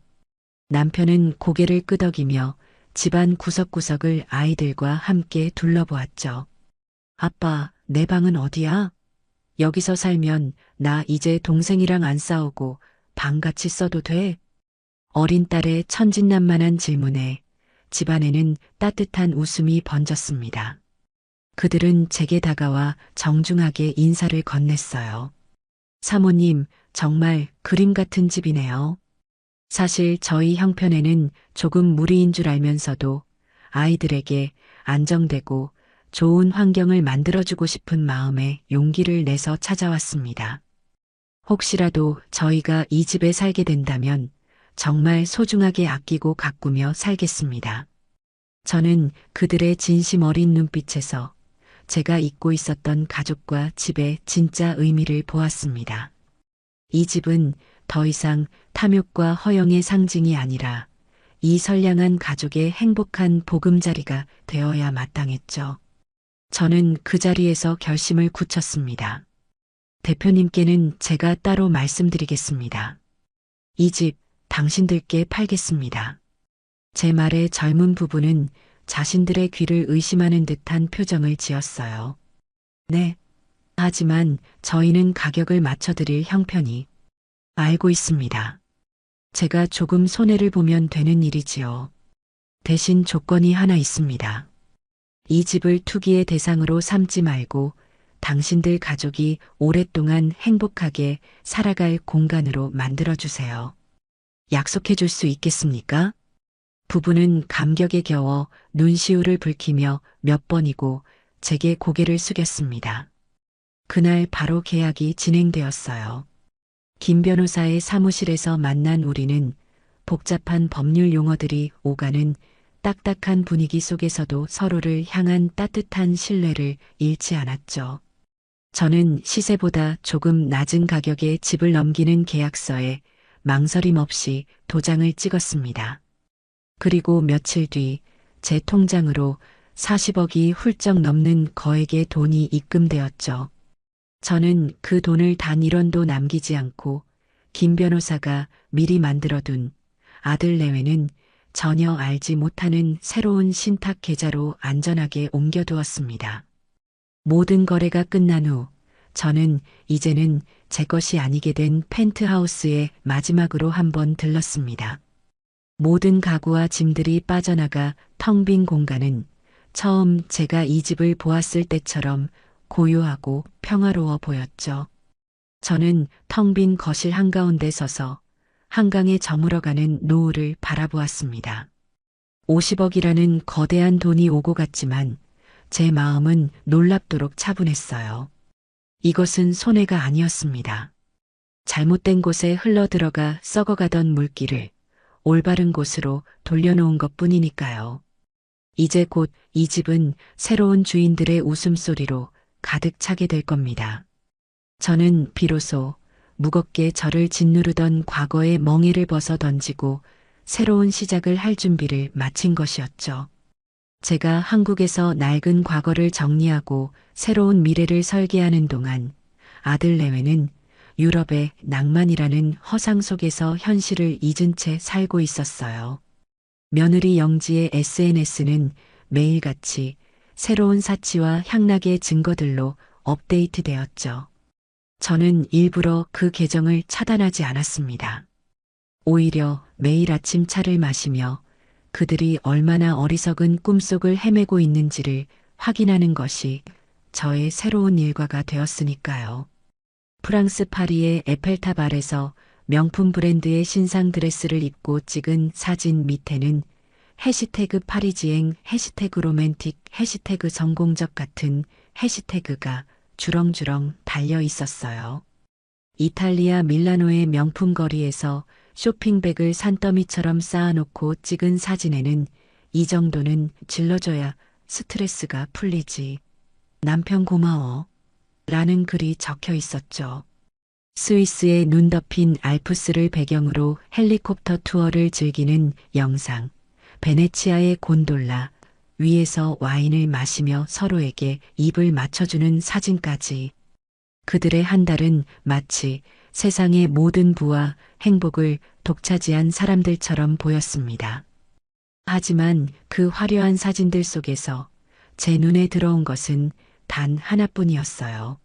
남편은 고개를 끄덕이며 집안 구석구석을 아이들과 함께 둘러보았죠. 아빠, 내 방은 어디야? 여기서 살면 나 이제 동생이랑 안 싸우고 방같이 써도 돼? 어린 딸의 천진난만한 질문에 집안에는 따뜻한 웃음이 번졌습니다. 그들은 제게 다가와 정중하게 인사를 건넸어요. 사모님, 정말 그림 같은 집이네요. 사실 저희 형편에는 조금 무리인 줄 알면서도 아이들에게 안정되고 좋은 환경을 만들어주고 싶은 마음에 용기를 내서 찾아왔습니다. 혹시라도 저희가 이 집에 살게 된다면 정말 소중하게 아끼고 가꾸며 살겠습니다. 저는 그들의 진심 어린 눈빛에서 제가 잊고 있었던 가족과 집의 진짜 의미를 보았습니다. 이 집은 더 이상 탐욕과 허영의 상징이 아니라 이 선량한 가족의 행복한 보금자리가 되어야 마땅했죠. 저는 그 자리에서 결심을 굳혔습니다. 대표님께는 제가 따로 말씀드리겠습니다. 이 집 당신들께 팔겠습니다. 제 말에 젊은 부부는 자신들의 귀를 의심하는 듯한 표정을 지었어요. 네. 하지만 저희는 가격을 맞춰드릴 형편이 알고 있습니다. 제가 조금 손해를 보면 되는 일이지요. 대신 조건이 하나 있습니다. 이 집을 투기의 대상으로 삼지 말고 당신들 가족이 오랫동안 행복하게 살아갈 공간으로 만들어주세요. 약속해 줄 수 있겠습니까? 부부는 감격에 겨워 눈시울을 붉히며 몇 번이고 제게 고개를 숙였습니다. 그날 바로 계약이 진행되었어요. 김 변호사의 사무실에서 만난 우리는 복잡한 법률 용어들이 오가는 딱딱한 분위기 속에서도 서로를 향한 따뜻한 신뢰를 잃지 않았죠. 저는 시세보다 조금 낮은 가격에 집을 넘기는 계약서에 망설임 없이 도장을 찍었습니다. 그리고 며칠 뒤 제 통장으로 40억이 훌쩍 넘는 거액의 돈이 입금되었죠. 저는 그 돈을 단 1원도 남기지 않고 김 변호사가 미리 만들어둔 아들 내외는 전혀 알지 못하는 새로운 신탁 계좌로 안전하게 옮겨두었습니다. 모든 거래가 끝난 후 저는 이제는 제 것이 아니게 된 펜트하우스에 마지막으로 한번 들렀습니다. 모든 가구와 짐들이 빠져나가 텅 빈 공간은 처음 제가 이 집을 보았을 때처럼 고요하고 평화로워 보였죠. 저는 텅 빈 거실 한가운데 서서 한강에 저물어가는 노을을 바라보았습니다. 50억이라는 거대한 돈이 오고 갔지만 제 마음은 놀랍도록 차분했어요. 이것은 손해가 아니었습니다. 잘못된 곳에 흘러들어가 썩어가던 물기를 올바른 곳으로 돌려놓은 것뿐이니까요. 이제 곧 이 집은 새로운 주인들의 웃음소리로 가득 차게 될 겁니다. 저는 비로소 무겁게 저를 짓누르던 과거의 멍에를 벗어 던지고 새로운 시작을 할 준비를 마친 것이었죠. 제가 한국에서 낡은 과거를 정리하고 새로운 미래를 설계하는 동안 아들 내외는 유럽의 낭만이라는 허상 속에서 현실을 잊은 채 살고 있었어요. 며느리 영지의 SNS는 매일같이 새로운 사치와 향락의 증거들로 업데이트되었죠. 저는 일부러 그 계정을 차단하지 않았습니다. 오히려 매일 아침 차를 마시며 그들이 얼마나 어리석은 꿈속을 헤매고 있는지를 확인하는 것이 저의 새로운 일과가 되었으니까요. 프랑스 파리의 에펠탑 아래서 명품 브랜드의 신상 드레스를 입고 찍은 사진 밑에는 해시태그 파리지행, 해시태그 로맨틱, 해시태그 성공적 같은 해시태그가 주렁주렁 달려 있었어요. 이탈리아 밀라노의 명품 거리에서 쇼핑백을 산더미처럼 쌓아놓고 찍은 사진에는 이 정도는 질러줘야 스트레스가 풀리지. 남편 고마워. 라는 글이 적혀 있었죠. 스위스의 눈 덮인 알프스를 배경으로 헬리콥터 투어를 즐기는 영상, 베네치아의 곤돌라, 위에서 와인을 마시며 서로에게 입을 맞춰주는 사진까지. 그들의 한 달은 마치 세상의 모든 부와 행복을 독차지한 사람들처럼 보였습니다. 하지만 그 화려한 사진들 속에서 제 눈에 들어온 것은 단 하나뿐이었어요.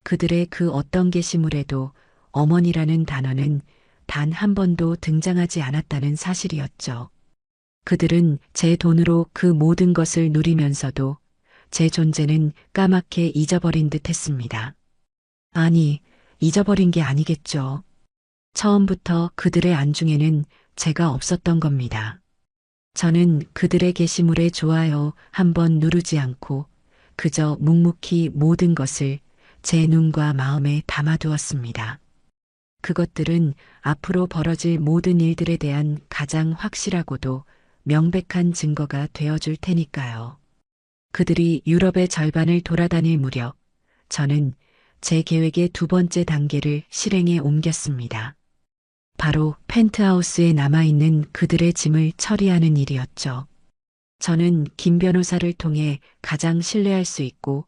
그들의 그 어떤 게시물에도 어머니라는 단어는 단 한 번도 등장하지 않았다는 사실이었죠. 그들은 제 돈으로 그 모든 것을 누리면서도 제 존재는 까맣게 잊어버린 듯 했습니다. 아니, 잊어버린 게 아니겠죠. 처음부터 그들의 안중에는 제가 없었던 겁니다. 저는 그들의 게시물에 좋아요 한번 누르지 않고 그저 묵묵히 모든 것을 제 눈과 마음에 담아두었습니다. 그것들은 앞으로 벌어질 모든 일들에 대한 가장 확실하고도 명백한 증거가 되어줄 테니까요. 그들이 유럽의 절반을 돌아다닐 무렵 저는 제 계획의 두 번째 단계를 실행에 옮겼습니다. 바로 펜트하우스에 남아있는 그들의 짐을 처리하는 일이었죠. 저는 김 변호사를 통해 가장 신뢰할 수 있고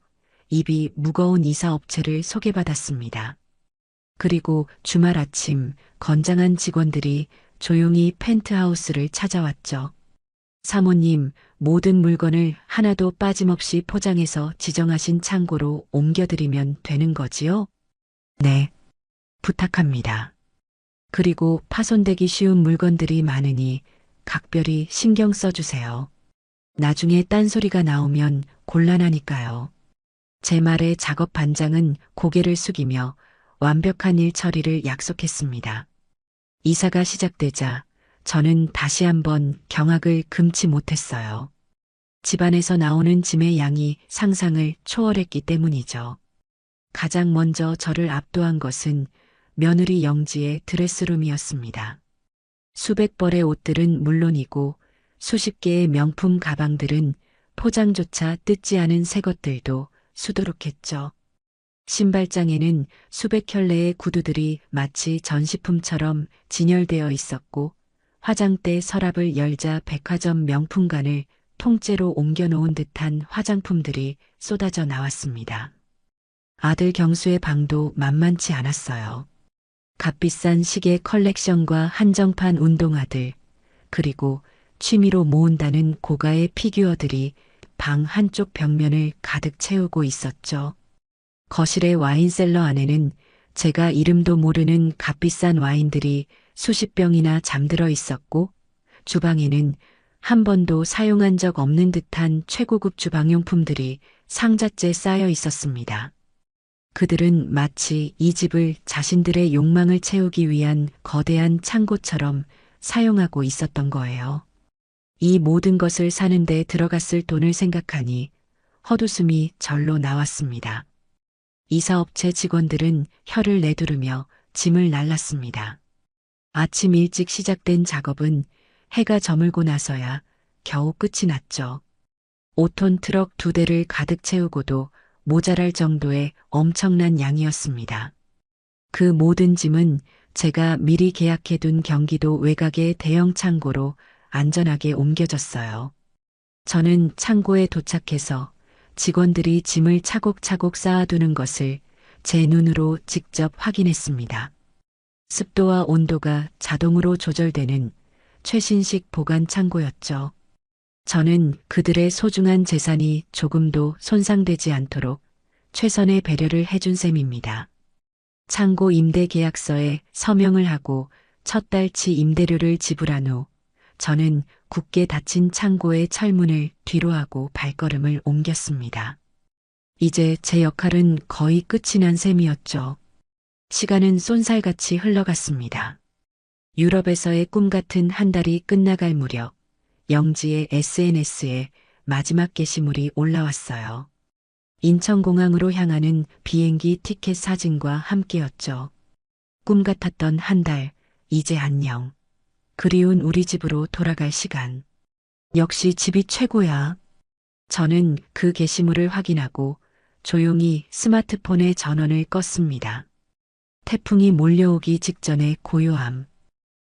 입이 무거운 이사업체를 소개받았습니다. 그리고 주말 아침 건장한 직원들이 조용히 펜트하우스를 찾아왔죠. 사모님, 모든 물건을 하나도 빠짐없이 포장해서 지정하신 창고로 옮겨드리면 되는 거지요? 네, 부탁합니다. 그리고 파손되기 쉬운 물건들이 많으니 각별히 신경 써주세요. 나중에 딴소리가 나오면 곤란하니까요. 제 말에 작업 반장은 고개를 숙이며 완벽한 일 처리를 약속했습니다. 이사가 시작되자 저는 다시 한번 경악을 금치 못했어요. 집안에서 나오는 짐의 양이 상상을 초월했기 때문이죠. 가장 먼저 저를 압도한 것은 며느리 영지의 드레스룸이었습니다. 수백 벌의 옷들은 물론이고 수십 개의 명품 가방들은 포장조차 뜯지 않은 새 것들도 수두룩했죠. 신발장에는 수백 켤레의 구두들이 마치 전시품처럼 진열되어 있었고 화장대 서랍을 열자 백화점 명품관을 통째로 옮겨놓은 듯한 화장품들이 쏟아져 나왔습니다. 아들 경수의 방도 만만치 않았어요. 값비싼 시계 컬렉션과 한정판 운동화들, 그리고 취미로 모은다는 고가의 피규어들이 방 한쪽 벽면을 가득 채우고 있었죠. 거실의 와인셀러 안에는 제가 이름도 모르는 값비싼 와인들이 수십 병이나 잠들어 있었고, 주방에는 한 번도 사용한 적 없는 듯한 최고급 주방용품들이 상자째 쌓여 있었습니다. 그들은 마치 이 집을 자신들의 욕망을 채우기 위한 거대한 창고처럼 사용하고 있었던 거예요. 이 모든 것을 사는데 들어갔을 돈을 생각하니 헛웃음이 절로 나왔습니다. 이사업체 직원들은 혀를 내두르며 짐을 날랐습니다. 아침 일찍 시작된 작업은 해가 저물고 나서야 겨우 끝이 났죠. 5톤 트럭 2대를 가득 채우고도 모자랄 정도의 엄청난 양이었습니다. 그 모든 짐은 제가 미리 계약해둔 경기도 외곽의 대형 창고로 안전하게 옮겨졌어요. 저는 창고에 도착해서 직원들이 짐을 차곡차곡 쌓아두는 것을 제 눈으로 직접 확인했습니다. 습도와 온도가 자동으로 조절되는 최신식 보관 창고였죠. 저는 그들의 소중한 재산이 조금도 손상되지 않도록 최선의 배려를 해준 셈입니다. 창고 임대 계약서에 서명을 하고 첫 달치 임대료를 지불한 후 저는 굳게 닫힌 창고의 철문을 뒤로 하고 발걸음을 옮겼습니다. 이제 제 역할은 거의 끝이 난 셈이었죠. 시간은 쏜살같이 흘러갔습니다. 유럽에서의 꿈 같은 한 달이 끝나갈 무렵 영지의 SNS에 마지막 게시물이 올라왔어요. 인천공항으로 향하는 비행기 티켓 사진과 함께였죠. 꿈 같았던 한 달, 이제 안녕. 그리운 우리 집으로 돌아갈 시간. 역시 집이 최고야. 저는 그 게시물을 확인하고 조용히 스마트폰의 전원을 껐습니다. 태풍이 몰려오기 직전의 고요함.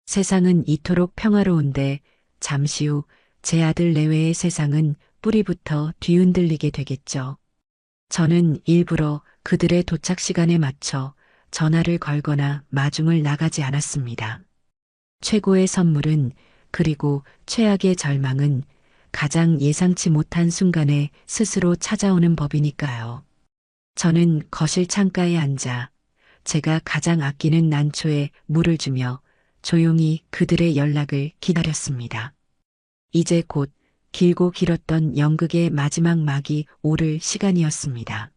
세상은 이토록 평화로운데 잠시 후 제 아들 내외의 세상은 뿌리부터 뒤흔들리게 되겠죠. 저는 일부러 그들의 도착 시간에 맞춰 전화를 걸거나 마중을 나가지 않았습니다. 최고의 선물은, 그리고 최악의 절망은 가장 예상치 못한 순간에 스스로 찾아오는 법이니까요. 저는 거실 창가에 앉아 제가 가장 아끼는 난초에 물을 주며 조용히 그들의 연락을 기다렸습니다. 이제 곧 길고 길었던 연극의 마지막 막이 오를 시간이었습니다.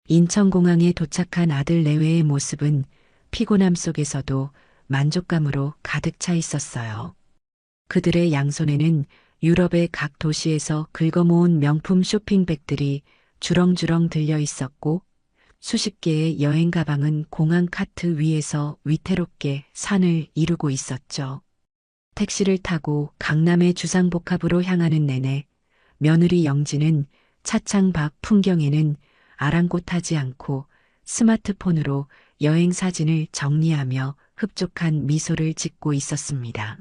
인천공항에 도착한 아들 내외의 모습은 피곤함 속에서도 만족감으로 가득 차 있었어요. 그들의 양손에는 유럽의 각 도시에서 긁어모은 명품 쇼핑백들이 주렁주렁 들려 있었고 수십 개의 여행 가방은 공항 카트 위에서 위태롭게 산을 이루고 있었죠. 택시를 타고 강남의 주상복합으로 향하는 내내 며느리 영지는 차창 밖 풍경에는 아랑곳하지 않고 스마트폰으로 여행 사진을 정리하며 흡족한 미소를 짓고 있었습니다.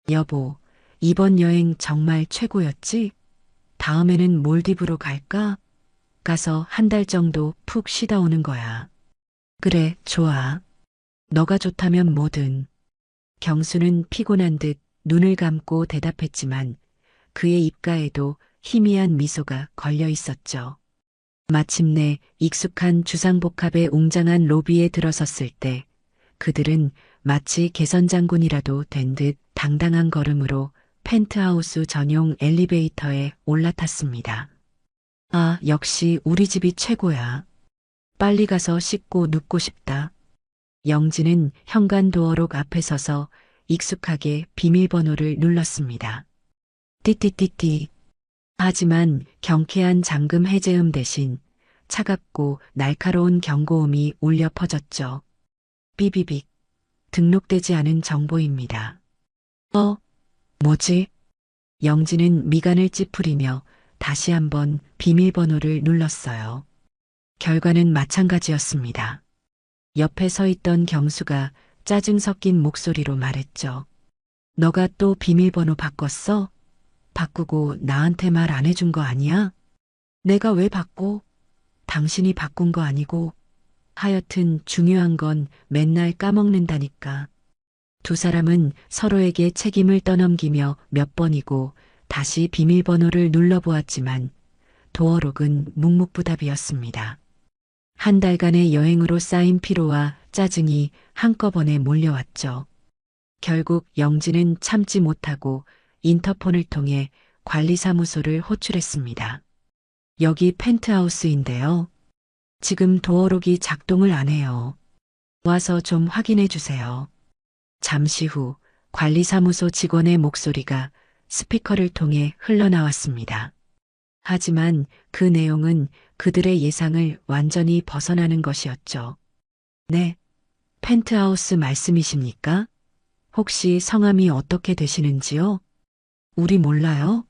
여보, 이번 여행 정말 최고였지? 다음에는 몰디브로 갈까? 가서 한 달 정도 푹 쉬다 오는 거야. 그래, 좋아. 너가 좋다면 뭐든. 경수는 피곤한 듯 눈을 감고 대답했지만 그의 입가에도 희미한 미소가 걸려 있었죠. 마침내 익숙한 주상복합의 웅장한 로비에 들어섰을 때 그들은 마치 개선장군이라도 된 듯 당당한 걸음으로 펜트하우스 전용 엘리베이터에 올라탔습니다. 아, 역시 우리 집이 최고야. 빨리 가서 씻고 눕고 싶다. 영지는 현관 도어록 앞에 서서 익숙하게 비밀번호를 눌렀습니다. 띠띠띠띠. 하지만 경쾌한 잠금 해제음 대신 차갑고 날카로운 경고음이 울려 퍼졌죠. 삐비빅. 등록되지 않은 정보입니다. 뭐지? 영지는 미간을 찌푸리며 다시 한번 비밀번호를 눌렀어요. 결과는 마찬가지였습니다. 옆에 서 있던 경수가 짜증 섞인 목소리로 말했죠. 너가 또 비밀번호 바꿨어? 바꾸고 나한테 말 안 해준 거 아니야? 내가 왜 바꿔? 당신이 바꾼 거 아니고. 하여튼 중요한 건 맨날 까먹는다니까. 두 사람은 서로에게 책임을 떠넘기며 몇 번이고 다시 비밀번호를 눌러보았지만 도어록은 묵묵부답이었습니다. 한 달간의 여행으로 쌓인 피로와 짜증이 한꺼번에 몰려왔죠. 결국 영지는 참지 못하고 인터폰을 통해 관리사무소를 호출했습니다. 여기 펜트하우스인데요. 지금 도어록이 작동을 안 해요. 와서 좀 확인해 주세요. 잠시 후 관리사무소 직원의 목소리가 스피커를 통해 흘러나왔습니다. 하지만 그 내용은 그들의 예상을 완전히 벗어나는 것이었죠. 네, 펜트하우스 말씀이십니까? 혹시 성함이 어떻게 되시는지요? 우리 몰라요?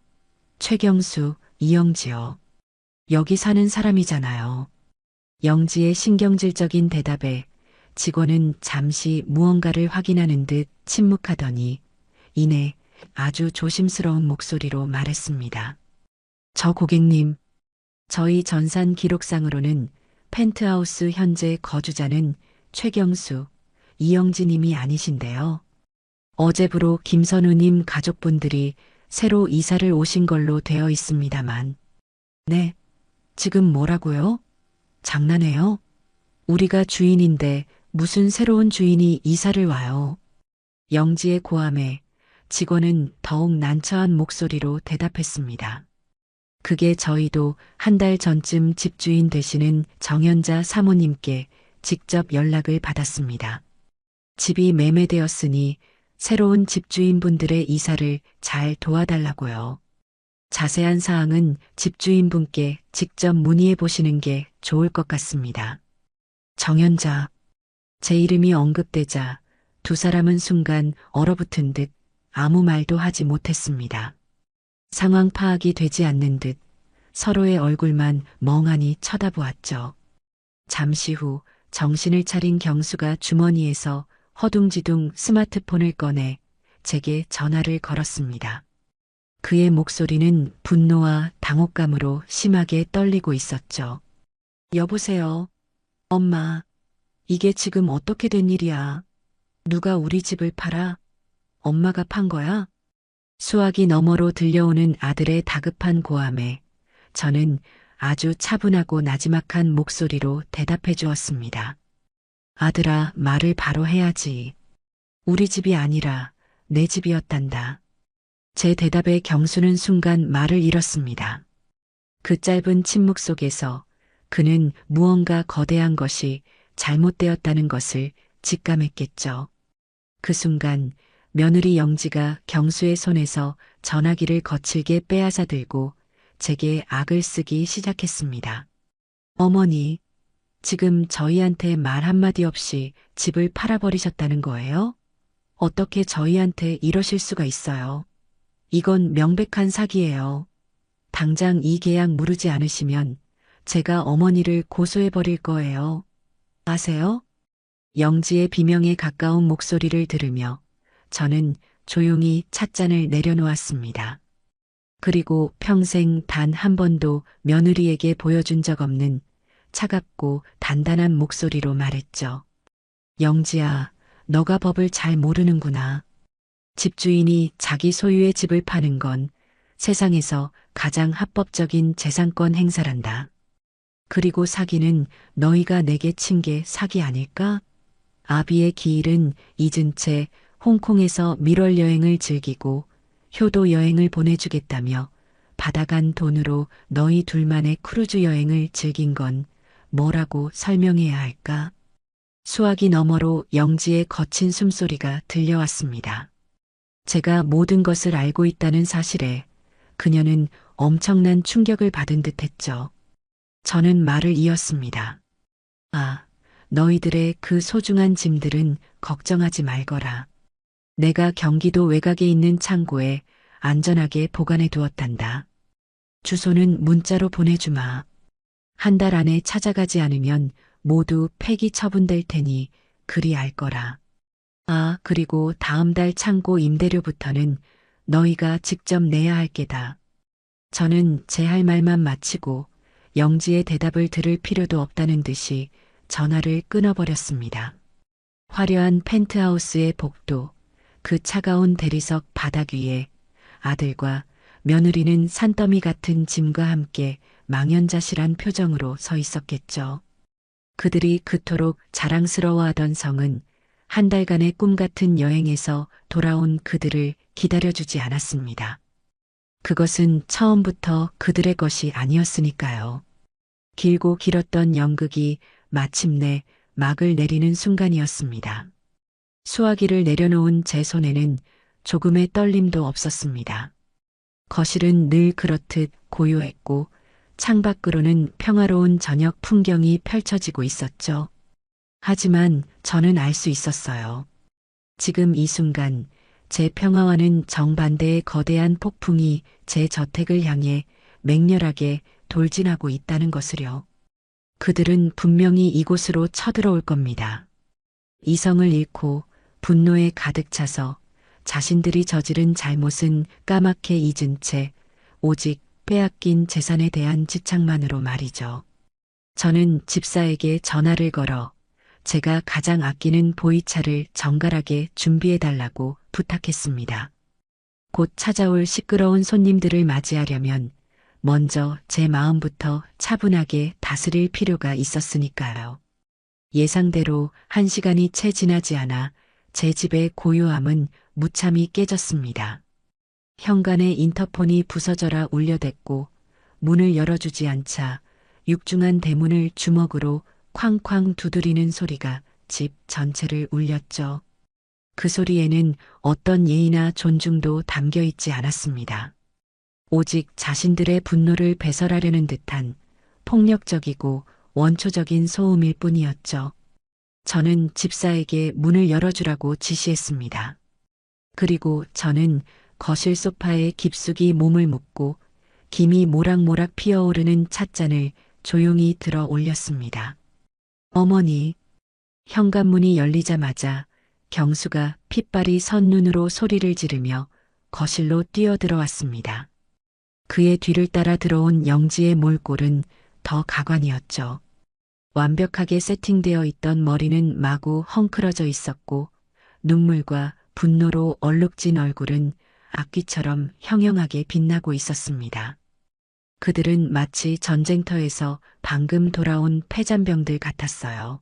최경수, 이영지요. 여기 사는 사람이잖아요. 영지의 신경질적인 대답에 직원은 잠시 무언가를 확인하는 듯 침묵하더니 이내 아주 조심스러운 목소리로 말했습니다. 저 고객님, 저희 전산 기록상으로는 펜트하우스 현재 거주자는 최경수, 이영지님이 아니신데요. 어제부로 김선우님 가족분들이 새로 이사를 오신 걸로 되어 있습니다만. 네, 지금 뭐라고요? 장난해요? 우리가 주인인데 무슨 새로운 주인이 이사를 와요. 영지의 고함에 직원은 더욱 난처한 목소리로 대답했습니다. 그게 저희도 한 달 전쯤 집주인 되시는 정연자 사모님께 직접 연락을 받았습니다. 집이 매매되었으니 새로운 집주인분들의 이사를 잘 도와달라고요. 자세한 사항은 집주인분께 직접 문의해 보시는 게 좋을 것 같습니다. 정연자. 제 이름이 언급되자 두 사람은 순간 얼어붙은 듯 아무 말도 하지 못했습니다. 상황 파악이 되지 않는 듯 서로의 얼굴만 멍하니 쳐다보았죠. 잠시 후 정신을 차린 경수가 주머니에서 허둥지둥 스마트폰을 꺼내 제게 전화를 걸었습니다. 그의 목소리는 분노와 당혹감으로 심하게 떨리고 있었죠. 여보세요. 엄마, 이게 지금 어떻게 된 일이야? 누가 우리 집을 팔아? 엄마가 판 거야? 수화기 너머로 들려오는 아들의 다급한 고함에 저는 아주 차분하고 나지막한 목소리로 대답해 주었습니다. 아들아, 말을 바로 해야지. 우리 집이 아니라 내 집이었단다. 제 대답에 경수는 순간 말을 잃었습니다. 그 짧은 침묵 속에서 그는 무언가 거대한 것이 잘못되었다는 것을 직감했겠죠. 그 순간 며느리 영지가 경수의 손에서 전화기를 거칠게 빼앗아 들고 제게 악을 쓰기 시작했습니다. 어머니, 지금 저희한테 말 한마디 없이 집을 팔아버리셨다는 거예요? 어떻게 저희한테 이러실 수가 있어요? 이건 명백한 사기예요. 당장 이 계약 무르지 않으시면 제가 어머니를 고소해버릴 거예요. 아세요? 영지의 비명에 가까운 목소리를 들으며 저는 조용히 찻잔을 내려놓았습니다. 그리고 평생 단 한 번도 며느리에게 보여준 적 없는 차갑고 단단한 목소리로 말했죠. 영지야, 너가 법을 잘 모르는구나. 집주인이 자기 소유의 집을 파는 건 세상에서 가장 합법적인 재산권 행사란다. 그리고 사기는 너희가 내게 친 게 사기 아닐까? 아비의 기일은 잊은 채 홍콩에서 밀월 여행을 즐기고 효도 여행을 보내주겠다며 받아간 돈으로 너희 둘만의 크루즈 여행을 즐긴 건 뭐라고 설명해야 할까? 수화기 너머로 영지의 거친 숨소리가 들려왔습니다. 제가 모든 것을 알고 있다는 사실에 그녀는 엄청난 충격을 받은 듯 했죠. 저는 말을 이었습니다. 아, 너희들의 그 소중한 짐들은 걱정하지 말거라. 내가 경기도 외곽에 있는 창고에 안전하게 보관해 두었단다. 주소는 문자로 보내주마. 한 달 안에 찾아가지 않으면 모두 폐기 처분될 테니 그리 알 거라. 아, 그리고 다음 달 창고 임대료부터는 너희가 직접 내야 할 게다. 저는 제 할 말만 마치고 영지의 대답을 들을 필요도 없다는 듯이 전화를 끊어버렸습니다. 화려한 펜트하우스의 복도, 그 차가운 대리석 바닥 위에 아들과 며느리는 산더미 같은 짐과 함께 망연자실한 표정으로 서 있었겠죠. 그들이 그토록 자랑스러워하던 성은 한 달간의 꿈 같은 여행에서 돌아온 그들을 기다려주지 않았습니다. 그것은 처음부터 그들의 것이 아니었으니까요. 길고 길었던 연극이 마침내 막을 내리는 순간이었습니다. 수화기를 내려놓은 제 손에는 조금의 떨림도 없었습니다. 거실은 늘 그렇듯 고요했고 창밖으로는 평화로운 저녁 풍경이 펼쳐지고 있었죠. 하지만 저는 알 수 있었어요. 지금 이 순간 제 평화와는 정반대의 거대한 폭풍이 제 저택을 향해 맹렬하게 돌진하고 있다는 것을요. 그들은 분명히 이곳으로 쳐들어올 겁니다. 이성을 잃고 분노에 가득 차서 자신들이 저지른 잘못은 까맣게 잊은 채 오직 빼앗긴 재산에 대한 집착만으로 말이죠. 저는 집사에게 전화를 걸어 제가 가장 아끼는 보이차를 정갈하게 준비해달라고 부탁했습니다. 곧 찾아올 시끄러운 손님들을 맞이하려면 먼저 제 마음부터 차분하게 다스릴 필요가 있었으니까요. 예상대로 1시간이 채 지나지 않아 제 집의 고요함은 무참히 깨졌습니다. 현관의 인터폰이 부서져라 울려댔고 문을 열어주지 않자 육중한 대문을 주먹으로 쾅쾅 두드리는 소리가 집 전체를 울렸죠. 그 소리에는 어떤 예의나 존중도 담겨 있지 않았습니다. 오직 자신들의 분노를 배설하려는 듯한 폭력적이고 원초적인 소음일 뿐이었죠. 저는 집사에게 문을 열어주라고 지시했습니다. 그리고 저는 거실 소파에 깊숙이 몸을 묻고 김이 모락모락 피어오르는 찻잔을 조용히 들어 올렸습니다. 어머니, 현관문이 열리자마자 경수가 핏발이 선 눈으로 소리를 지르며 거실로 뛰어들어왔습니다. 그의 뒤를 따라 들어온 영지의 몰골은 더 가관이었죠. 완벽하게 세팅되어 있던 머리는 마구 헝클어져 있었고 눈물과 분노로 얼룩진 얼굴은 악귀처럼 형형하게 빛나고 있었습니다. 그들은 마치 전쟁터에서 방금 돌아온 패잔병들 같았어요.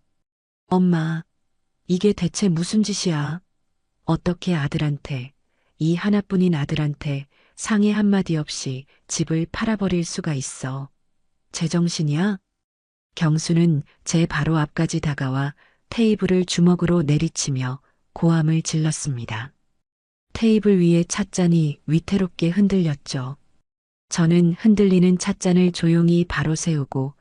엄마, 이게 대체 무슨 짓이야? 어떻게 아들한테, 이 하나뿐인 아들한테 상의 한마디 없이 집을 팔아버릴 수가 있어. 제정신이야? 경수는 제 바로 앞까지 다가와 테이블을 주먹으로 내리치며 고함을 질렀습니다. 테이블 위의 찻잔이 위태롭게 흔들렸죠. 저는 흔들리는 찻잔을 조용히 바로 세우고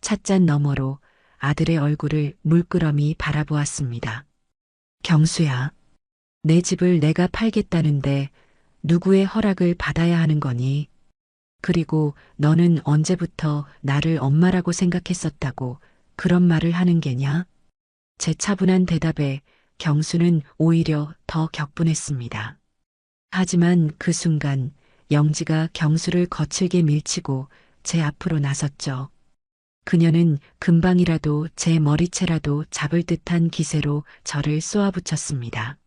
찻잔 너머로 아들의 얼굴을 물끄러미 바라보았습니다. 경수야, 내 집을 내가 팔겠다는데 누구의 허락을 받아야 하는 거니? 그리고 너는 언제부터 나를 엄마라고 생각했었다고 그런 말을 하는 게냐? 제 차분한 대답에 경수는 오히려 더 격분했습니다. 하지만 그 순간 영지가 경수를 거칠게 밀치고 제 앞으로 나섰죠. 그녀는 금방이라도 제 머리채라도 잡을 듯한 기세로 저를 쏘아붙였습니다.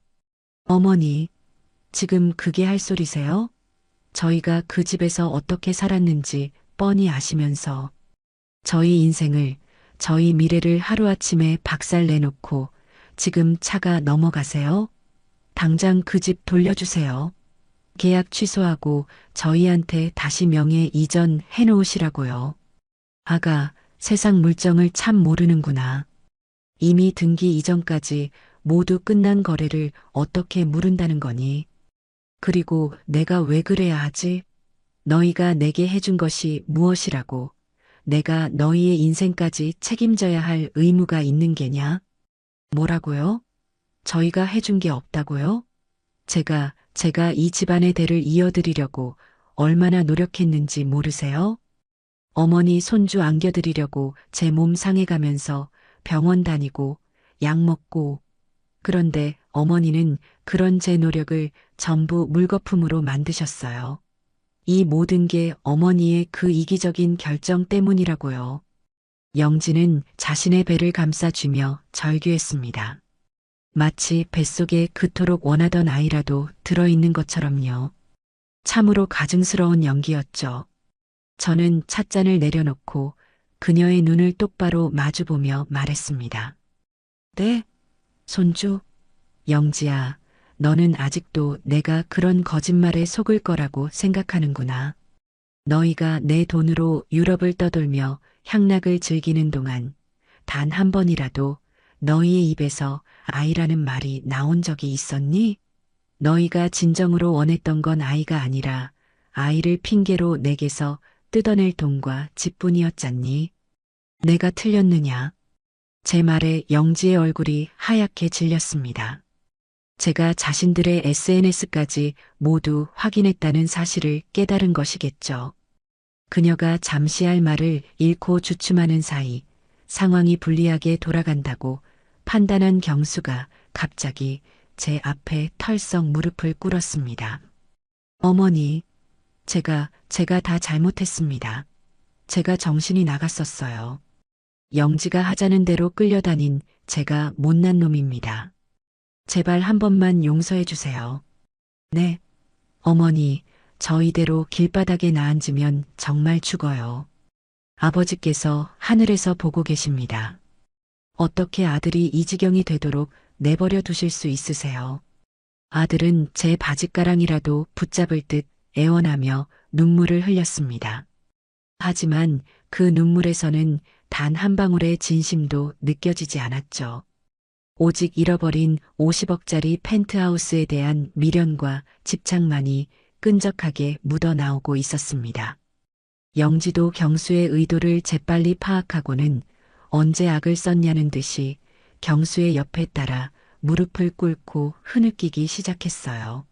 어머니, 지금 그게 할 소리세요? 저희가 그 집에서 어떻게 살았는지 뻔히 아시면서 저희 인생을, 저희 미래를 하루아침에 박살내놓고 지금 차가 넘어가세요? 당장 그 집 돌려주세요. 계약 취소하고 저희한테 다시 명예 이전해 놓으시라고요. 아가, 세상 물정을 참 모르는구나. 이미 등기 이전까지 모두 끝난 거래를 어떻게 물은다는 거니? 그리고 내가 왜 그래야 하지? 너희가 내게 해준 것이 무엇이라고? 내가 너희의 인생까지 책임져야 할 의무가 있는 게냐? 뭐라고요? 저희가 해준 게 없다고요? 제가 이 집안의 대를 이어드리려고 얼마나 노력했는지 모르세요? 어머니 손주 안겨드리려고 제 몸 상해가면서 병원 다니고 약 먹고 그런데 어머니는 그런 제 노력을 전부 물거품으로 만드셨어요. 이 모든 게 어머니의 그 이기적인 결정 때문이라고요. 영지는 자신의 배를 감싸쥐며 절규했습니다. 마치 뱃속에 그토록 원하던 아이라도 들어있는 것처럼요. 참으로 가증스러운 연기였죠. 저는 찻잔을 내려놓고 그녀의 눈을 똑바로 마주보며 말했습니다. 네, 손주. 영지야, 너는 아직도 내가 그런 거짓말에 속을 거라고 생각하는구나. 너희가 내 돈으로 유럽을 떠돌며 향락을 즐기는 동안 단 한 번이라도 너희의 입에서 아이라는 말이 나온 적이 있었니? 너희가 진정으로 원했던 건 아이가 아니라 아이를 핑계로 내게서 뜯어낼 돈과 집뿐이었잖니. 내가 틀렸느냐? 제 말에 영지의 얼굴이 하얗게 질렸습니다. 제가 자신들의 SNS까지 모두 확인했다는 사실을 깨달은 것이겠죠. 그녀가 잠시 할 말을 잃고 주춤하는 사이 상황이 불리하게 돌아간다고 판단한 경수가 갑자기 제 앞에 털썩 무릎을 꿇었습니다. 어머니, 제가 다 잘못했습니다. 제가 정신이 나갔었어요. 영지가 하자는 대로 끌려다닌 제가 못난 놈입니다. 제발 한 번만 용서해 주세요. 네, 어머니, 저 이대로 길바닥에 나앉으면 정말 죽어요. 아버지께서 하늘에서 보고 계십니다. 어떻게 아들이 이 지경이 되도록 내버려 두실 수 있으세요? 아들은 제 바짓가랑이라도 붙잡을 듯 애원하며 눈물을 흘렸습니다. 하지만 그 눈물에서는 단 한 방울의 진심도 느껴지지 않았죠. 오직 잃어버린 50억짜리 펜트하우스에 대한 미련과 집착만이 끈적하게 묻어나오고 있었습니다. 영지도 경수의 의도를 재빨리 파악하고는 언제 악을 썼냐는 듯이 경수의 옆에 따라 무릎을 꿇고 흐느끼기 시작했어요.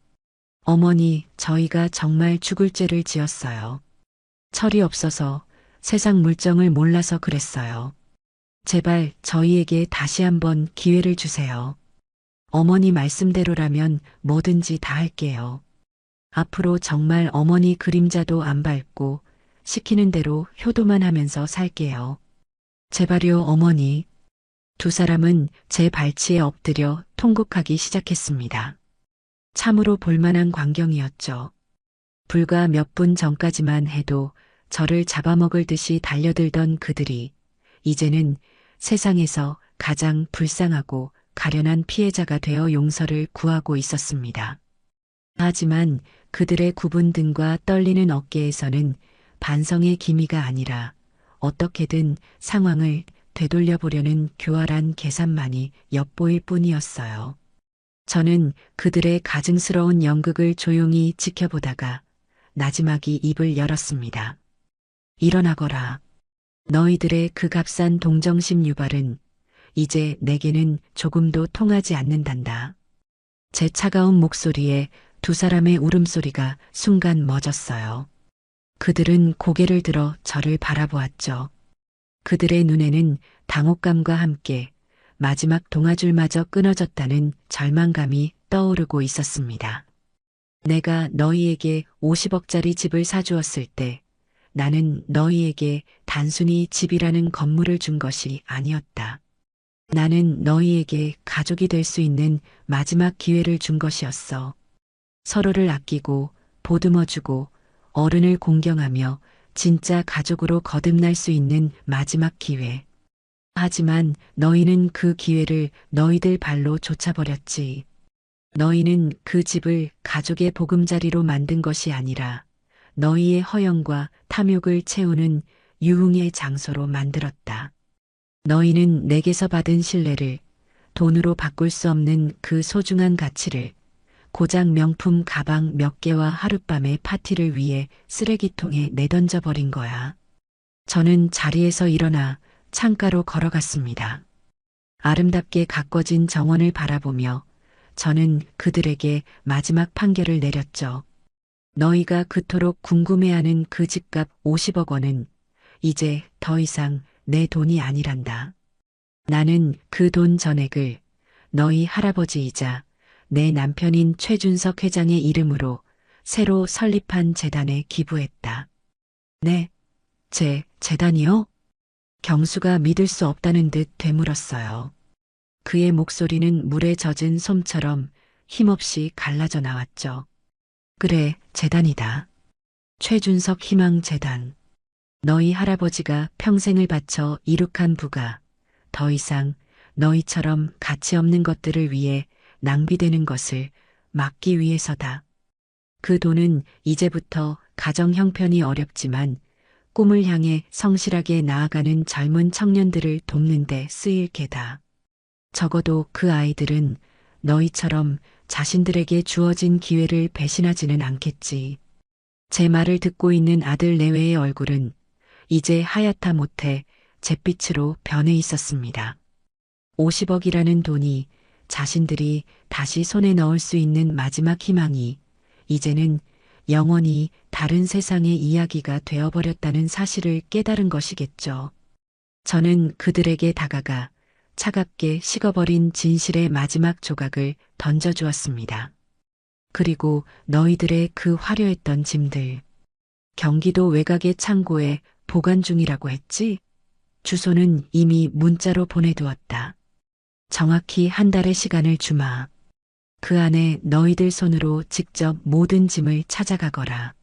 어머니, 저희가 정말 죽을 죄를 지었어요. 철이 없어서 세상 물정을 몰라서 그랬어요. 제발 저희에게 다시 한번 기회를 주세요. 어머니 말씀대로라면 뭐든지 다 할게요. 앞으로 정말 어머니 그림자도 안 밟고 시키는 대로 효도만 하면서 살게요. 제발요, 어머니. 두 사람은 제 발치에 엎드려 통곡하기 시작했습니다. 참으로 볼만한 광경이었죠. 불과 몇 분 전까지만 해도 저를 잡아먹을 듯이 달려들던 그들이 이제는 세상에서 가장 불쌍하고 가련한 피해자가 되어 용서를 구하고 있었습니다. 하지만 그들의 굽은 등과 떨리는 어깨에서는 반성의 기미가 아니라 어떻게든 상황을 되돌려 보려는 교활한 계산만이 엿보일 뿐이었어요. 저는 그들의 가증스러운 연극을 조용히 지켜보다가 나지막이 입을 열었습니다. 일어나거라. 너희들의 그 값싼 동정심 유발은 이제 내게는 조금도 통하지 않는단다. 제 차가운 목소리에 두 사람의 울음소리가 순간 멎었어요. 그들은 고개를 들어 저를 바라보았죠. 그들의 눈에는 당혹감과 함께 마지막 동아줄마저 끊어졌다는 절망감이 떠오르고 있었습니다. 내가 너희에게 50억짜리 집을 사주었을 때 나는 너희에게 단순히 집이라는 건물을 준 것이 아니었다. 나는 너희에게 가족이 될 수 있는 마지막 기회를 준 것이었어. 서로를 아끼고 보듬어주고 어른을 공경하며 진짜 가족으로 거듭날 수 있는 마지막 기회. 하지만 너희는 그 기회를 너희들 발로 쫓아버렸지. 너희는 그 집을 가족의 보금자리로 만든 것이 아니라 너희의 허영과 탐욕을 채우는 유흥의 장소로 만들었다. 너희는 내게서 받은 신뢰를, 돈으로 바꿀 수 없는 그 소중한 가치를 고작 명품 가방 몇 개와 하룻밤의 파티를 위해 쓰레기통에 내던져 버린 거야. 저는 자리에서 일어나 창가로 걸어갔습니다. 아름답게 가꿔진 정원을 바라보며 저는 그들에게 마지막 판결을 내렸죠. 너희가 그토록 궁금해하는 그 집값 50억 원은 이제 더 이상 내 돈이 아니란다. 나는 그 돈 전액을 너희 할아버지이자 내 남편인 최준석 회장의 이름으로 새로 설립한 재단에 기부했다. 네, 제 재단이요? 경수가 믿을 수 없다는 듯 되물었어요. 그의 목소리는 물에 젖은 솜처럼 힘없이 갈라져 나왔죠. 그래, 재단이다. 최준석 희망재단. 너희 할아버지가 평생을 바쳐 이룩한 부가 더 이상 너희처럼 가치 없는 것들을 위해 낭비되는 것을 막기 위해서다. 그 돈은 이제부터 가정 형편이 어렵지만 꿈을 향해 성실하게 나아가는 젊은 청년들을 돕는 데 쓰일 게다. 적어도 그 아이들은 너희처럼 자신들에게 주어진 기회를 배신하지는 않겠지. 제 말을 듣고 있는 아들 내외의 얼굴은 이제 하얗다 못해 잿빛으로 변해 있었습니다. 50억이라는 돈이 자신들이 다시 손에 넣을 수 있는 마지막 희망이 이제는 영원히 다른 세상의 이야기가 되어버렸다는 사실을 깨달은 것이겠죠. 저는 그들에게 다가가 차갑게 식어버린 진실의 마지막 조각을 던져주었습니다. 그리고 너희들의 그 화려했던 짐들. 경기도 외곽의 창고에 보관 중이라고 했지? 주소는 이미 문자로 보내두었다. 정확히 한 달의 시간을 주마. 그 안에 너희들 손으로 직접 모든 짐을 찾아가거라.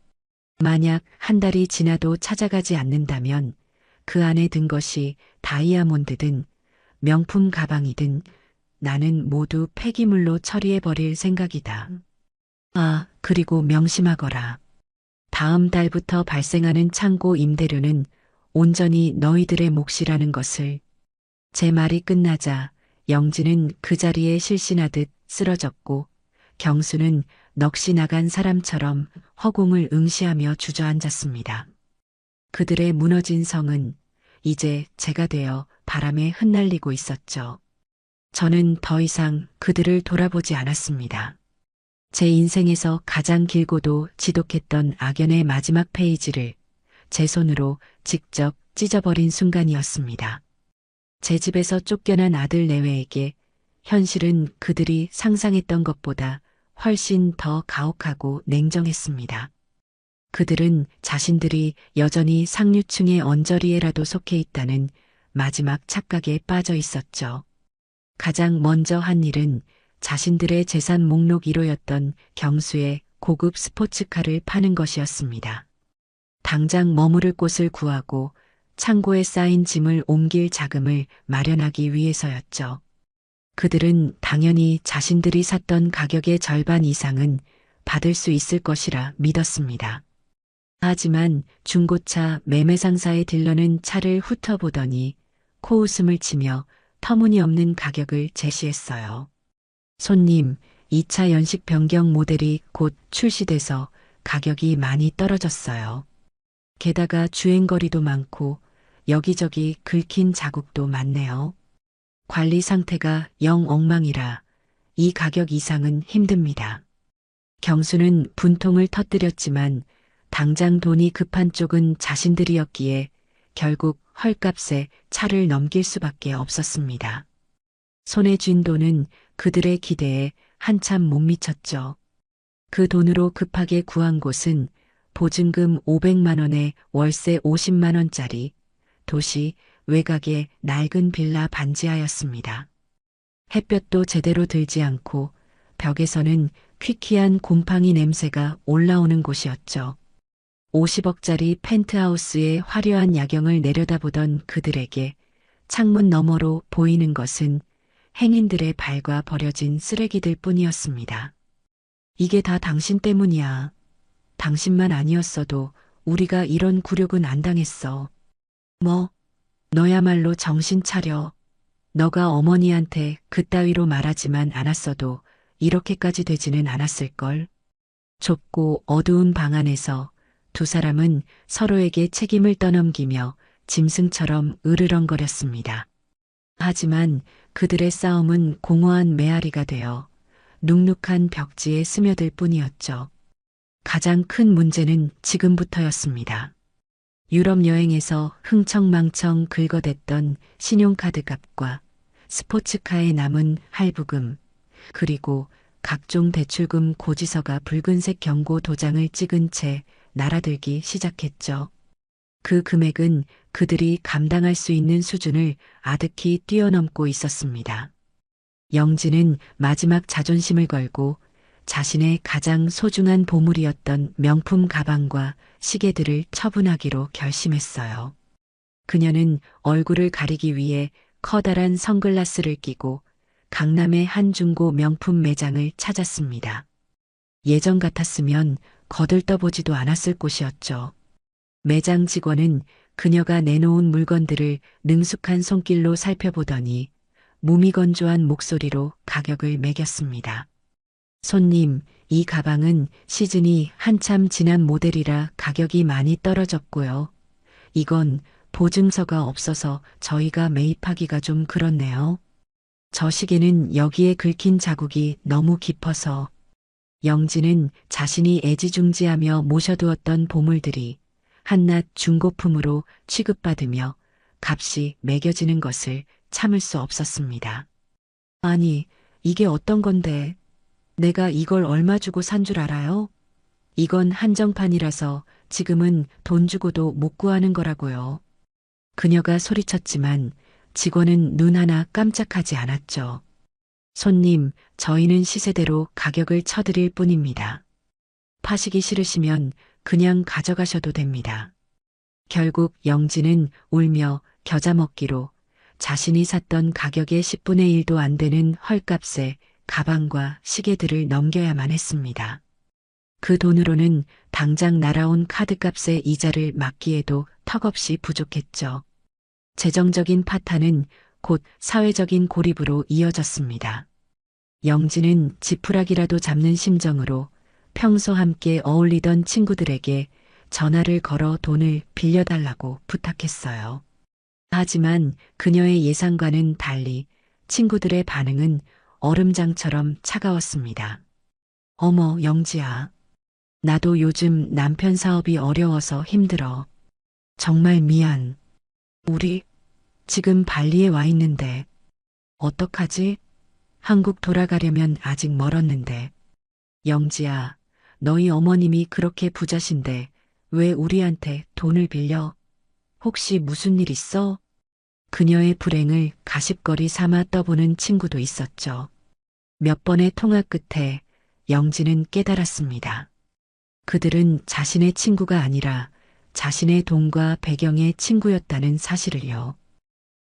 만약 한 달이 지나도 찾아가지 않는다면 그 안에 든 것이 다이아몬드든 명품 가방이든 나는 모두 폐기물로 처리해버릴 생각이다. 아, 그리고 명심하거라. 다음 달부터 발생하는 창고 임대료는 온전히 너희들의 몫이라는 것을. 제 말이 끝나자 영진은 그 자리에 실신하듯 쓰러졌고 경수는 넋이 나간 사람처럼 허공을 응시하며 주저앉았습니다. 그들의 무너진 성은 이제 제가 되어 바람에 흩날리고 있었죠. 저는 더 이상 그들을 돌아보지 않았습니다. 제 인생에서 가장 길고도 지독했던 악연의 마지막 페이지를 제 손으로 직접 찢어버린 순간이었습니다. 제 집에서 쫓겨난 아들 내외에게 현실은 그들이 상상했던 것보다 훨씬 더 가혹하고 냉정했습니다. 그들은 자신들이 여전히 상류층의 언저리에라도 속해 있다는 마지막 착각에 빠져 있었죠. 가장 먼저 한 일은 자신들의 재산 목록 1호였던 경수의 고급 스포츠카를 파는 것이었습니다. 당장 머무를 곳을 구하고 창고에 쌓인 짐을 옮길 자금을 마련하기 위해서였죠. 그들은 당연히 자신들이 샀던 가격의 절반 이상은 받을 수 있을 것이라 믿었습니다. 하지만 중고차 매매 상사의 딜러는 차를 훑어보더니 코웃음을 치며 터무니없는 가격을 제시했어요. 손님, 이 차 연식 변경 모델이 곧 출시돼서 가격이 많이 떨어졌어요. 게다가 주행거리도 많고 여기저기 긁힌 자국도 많네요. 관리 상태가 영 엉망이라 이 가격 이상은 힘듭니다. 경수는 분통을 터뜨렸지만 당장 돈이 급한 쪽은 자신들이었기에 결국 헐값에 차를 넘길 수밖에 없었습니다. 손에 쥔 돈은 그들의 기대에 한참 못 미쳤죠. 그 돈으로 급하게 구한 곳은 보증금 500만 원에 월세 50만 원짜리 도시 외곽의 낡은 빌라 반지하였습니다. 햇볕도 제대로 들지 않고 벽에서는 퀴퀴한 곰팡이 냄새가 올라오는 곳이었죠. 50억짜리 펜트하우스의 화려한 야경을 내려다보던 그들에게 창문 너머로 보이는 것은 행인들의 발과 버려진 쓰레기들 뿐이었습니다. 이게 다 당신 때문이야. 당신만 아니었어도 우리가 이런 굴욕은 안 당했어. 뭐, 너야말로 정신 차려. 너가 어머니한테 그따위로 말하지만 않았어도 이렇게까지 되지는 않았을걸. 좁고 어두운 방 안에서 두 사람은 서로에게 책임을 떠넘기며 짐승처럼 으르렁거렸습니다. 하지만 그들의 싸움은 공허한 메아리가 되어 눅눅한 벽지에 스며들 뿐이었죠. 가장 큰 문제는 지금부터였습니다. 유럽 여행에서 흥청망청 긁어댔던 신용카드 값과 스포츠카에 남은 할부금, 그리고 각종 대출금 고지서가 붉은색 경고 도장을 찍은 채 날아들기 시작했죠. 그 금액은 그들이 감당할 수 있는 수준을 아득히 뛰어넘고 있었습니다. 영지는 마지막 자존심을 걸고 자신의 가장 소중한 보물이었던 명품 가방과 시계들을 처분하기로 결심했어요. 그녀는 얼굴을 가리기 위해 커다란 선글라스를 끼고 강남의 한 중고 명품 매장을 찾았습니다. 예전 같았으면 거들떠보지도 않았을 곳이었죠. 매장 직원은 그녀가 내놓은 물건들을 능숙한 손길로 살펴보더니 무미건조한 목소리로 가격을 매겼습니다. 손님, 이 가방은 시즌이 한참 지난 모델이라 가격이 많이 떨어졌고요. 이건 보증서가 없어서 저희가 매입하기가 좀 그렇네요. 저 시계는 여기에 긁힌 자국이 너무 깊어서. 영지는 자신이 애지중지하며 모셔두었던 보물들이 한낱 중고품으로 취급받으며 값이 매겨지는 것을 참을 수 없었습니다. 아니, 이게 어떤 건데? 내가 이걸 얼마 주고 산 줄 알아요? 이건 한정판이라서 지금은 돈 주고도 못 구하는 거라고요. 그녀가 소리쳤지만 직원은 눈 하나 깜짝하지 않았죠. 손님, 저희는 시세대로 가격을 쳐드릴 뿐입니다. 파시기 싫으시면 그냥 가져가셔도 됩니다. 결국 영지는 울며 겨자 먹기로 자신이 샀던 가격의 10분의 1도 안 되는 헐값에 가방과 시계들을 넘겨야만 했습니다. 그 돈으로는 당장 날아온 카드값의 이자를 막기에도 턱없이 부족했죠. 재정적인 파탄은 곧 사회적인 고립으로 이어졌습니다. 영지는 지푸라기라도 잡는 심정으로 평소 함께 어울리던 친구들에게 전화를 걸어 돈을 빌려달라고 부탁했어요. 하지만 그녀의 예상과는 달리 친구들의 반응은 얼음장처럼 차가웠습니다. 어머, 영지야. 나도 요즘 남편 사업이 어려워서 힘들어. 정말 미안. 우리 지금 발리에 와 있는데 어떡하지? 한국 돌아가려면 아직 멀었는데. 영지야, 너희 어머님이 그렇게 부자신데 왜 우리한테 돈을 빌려? 혹시 무슨 일 있어? 그녀의 불행을 가십거리 삼아 떠보는 친구도 있었죠. 몇 번의 통화 끝에 영지는 깨달았습니다. 그들은 자신의 친구가 아니라 자신의 돈과 배경의 친구였다는 사실을요.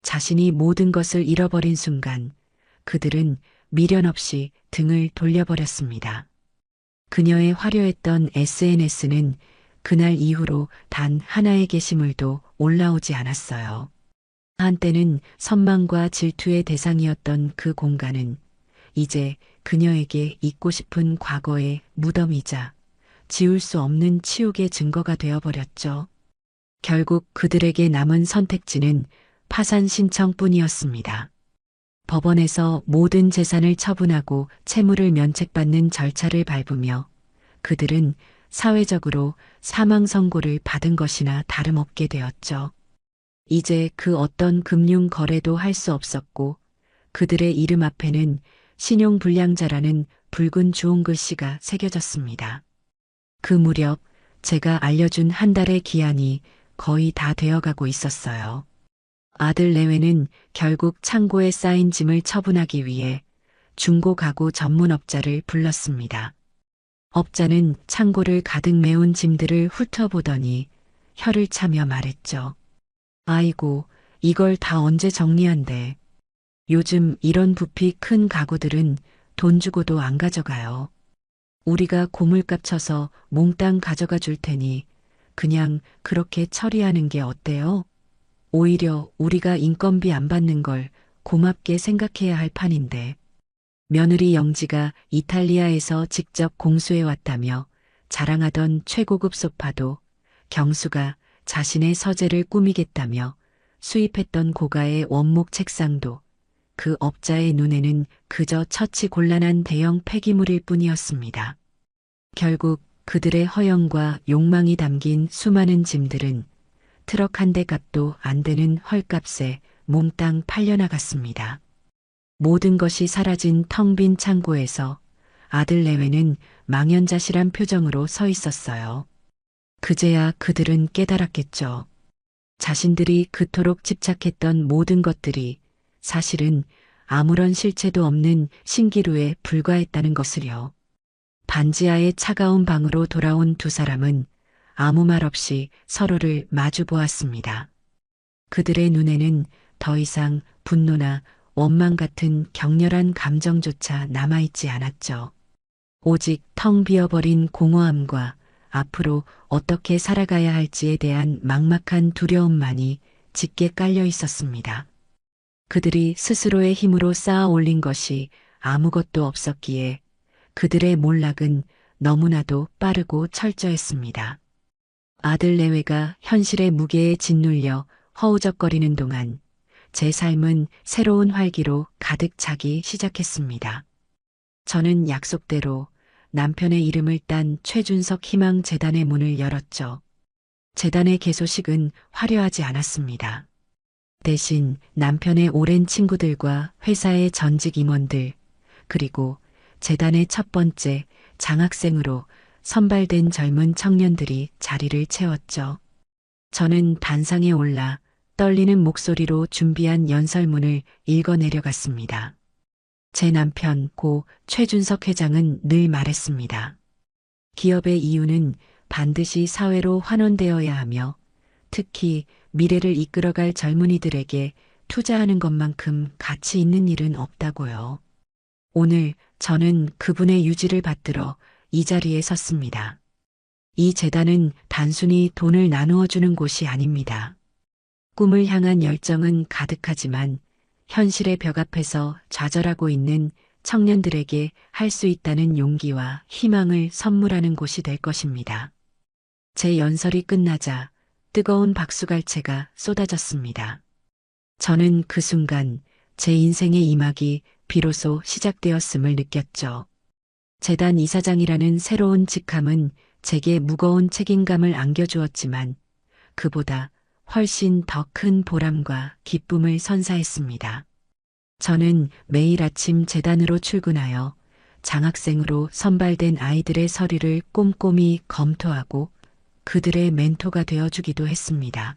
자신이 모든 것을 잃어버린 순간 그들은 미련 없이 등을 돌려버렸습니다. 그녀의 화려했던 SNS는 그날 이후로 단 하나의 게시물도 올라오지 않았어요. 한때는 선망과 질투의 대상이었던 그 공간은 이제 그녀에게 잊고 싶은 과거의 무덤이자 지울 수 없는 치욕의 증거가 되어버렸죠. 결국 그들에게 남은 선택지는 파산 신청뿐이었습니다. 법원에서 모든 재산을 처분하고 채무를 면책받는 절차를 밟으며 그들은 사회적으로 사망 선고를 받은 것이나 다름없게 되었죠. 이제 그 어떤 금융 거래도 할 수 없었고 그들의 이름 앞에는 신용불량자라는 붉은 주홍 글씨가 새겨졌습니다. 그 무렵 제가 알려준 한 달의 기한이 거의 다 되어가고 있었어요. 아들 내외는 결국 창고에 쌓인 짐을 처분하기 위해 중고 가구 전문업자를 불렀습니다. 업자는 창고를 가득 메운 짐들을 훑어보더니 혀를 차며 말했죠. 아이고, 이걸 다 언제 정리한대. 요즘 이런 부피 큰 가구들은 돈 주고도 안 가져가요. 우리가 고물값 쳐서 몽땅 가져가 줄 테니 그냥 그렇게 처리하는 게 어때요? 오히려 우리가 인건비 안 받는 걸 고맙게 생각해야 할 판인데. 며느리 영지가 이탈리아에서 직접 공수해 왔다며 자랑하던 최고급 소파도 경수가 자신의 서재를 꾸미겠다며 수입했던 고가의 원목 책상도 그 업자의 눈에는 그저 처치곤란한 대형 폐기물일 뿐이었습니다. 결국 그들의 허영과 욕망이 담긴 수많은 짐들은 트럭 한 대 값도 안 되는 헐값에 몽땅 팔려나갔습니다. 모든 것이 사라진 텅 빈 창고에서 아들 내외는 망연자실한 표정으로 서 있었어요. 그제야 그들은 깨달았겠죠. 자신들이 그토록 집착했던 모든 것들이 사실은 아무런 실체도 없는 신기루에 불과했다는 것을요. 반지하의 차가운 방으로 돌아온 두 사람은 아무 말 없이 서로를 마주 보았습니다. 그들의 눈에는 더 이상 분노나 원망 같은 격렬한 감정조차 남아있지 않았죠. 오직 텅 비어버린 공허함과 앞으로 어떻게 살아가야 할지에 대한 막막한 두려움만이 짙게 깔려 있었습니다. 그들이 스스로의 힘으로 쌓아 올린 것이 아무것도 없었기에 그들의 몰락은 너무나도 빠르고 철저했습니다. 아들 내외가 현실의 무게에 짓눌려 허우적거리는 동안 제 삶은 새로운 활기로 가득 차기 시작했습니다. 저는 약속대로 남편의 이름을 딴 최준석 희망재단의 문을 열었죠. 재단의 개소식은 화려하지 않았습니다. 대신 남편의 오랜 친구들과 회사의 전직 임원들, 그리고 재단의 첫 번째 장학생으로 선발된 젊은 청년들이 자리를 채웠죠. 저는 단상에 올라 떨리는 목소리로 준비한 연설문을 읽어내려갔습니다. 제 남편 고 최준석 회장은 늘 말했습니다. 기업의 이유는 반드시 사회로 환원되어야 하며 특히 미래를 이끌어갈 젊은이들에게 투자하는 것만큼 가치 있는 일은 없다고요. 오늘 저는 그분의 유지를 받들어 이 자리에 섰습니다. 이 재단은 단순히 돈을 나누어 주는 곳이 아닙니다. 꿈을 향한 열정은 가득하지만 현실의 벽 앞에서 좌절하고 있는 청년들에게 할 수 있다는 용기와 희망을 선물하는 곳이 될 것입니다. 제 연설이 끝나자 뜨거운 박수갈채가 쏟아졌습니다. 저는 그 순간 제 인생의 이막이 비로소 시작되었음을 느꼈죠. 재단 이사장이라는 새로운 직함은 제게 무거운 책임감을 안겨주었지만 그보다 훨씬 더 큰 보람과 기쁨을 선사했습니다. 저는 매일 아침 재단으로 출근하여 장학생으로 선발된 아이들의 서류를 꼼꼼히 검토하고 그들의 멘토가 되어주기도 했습니다.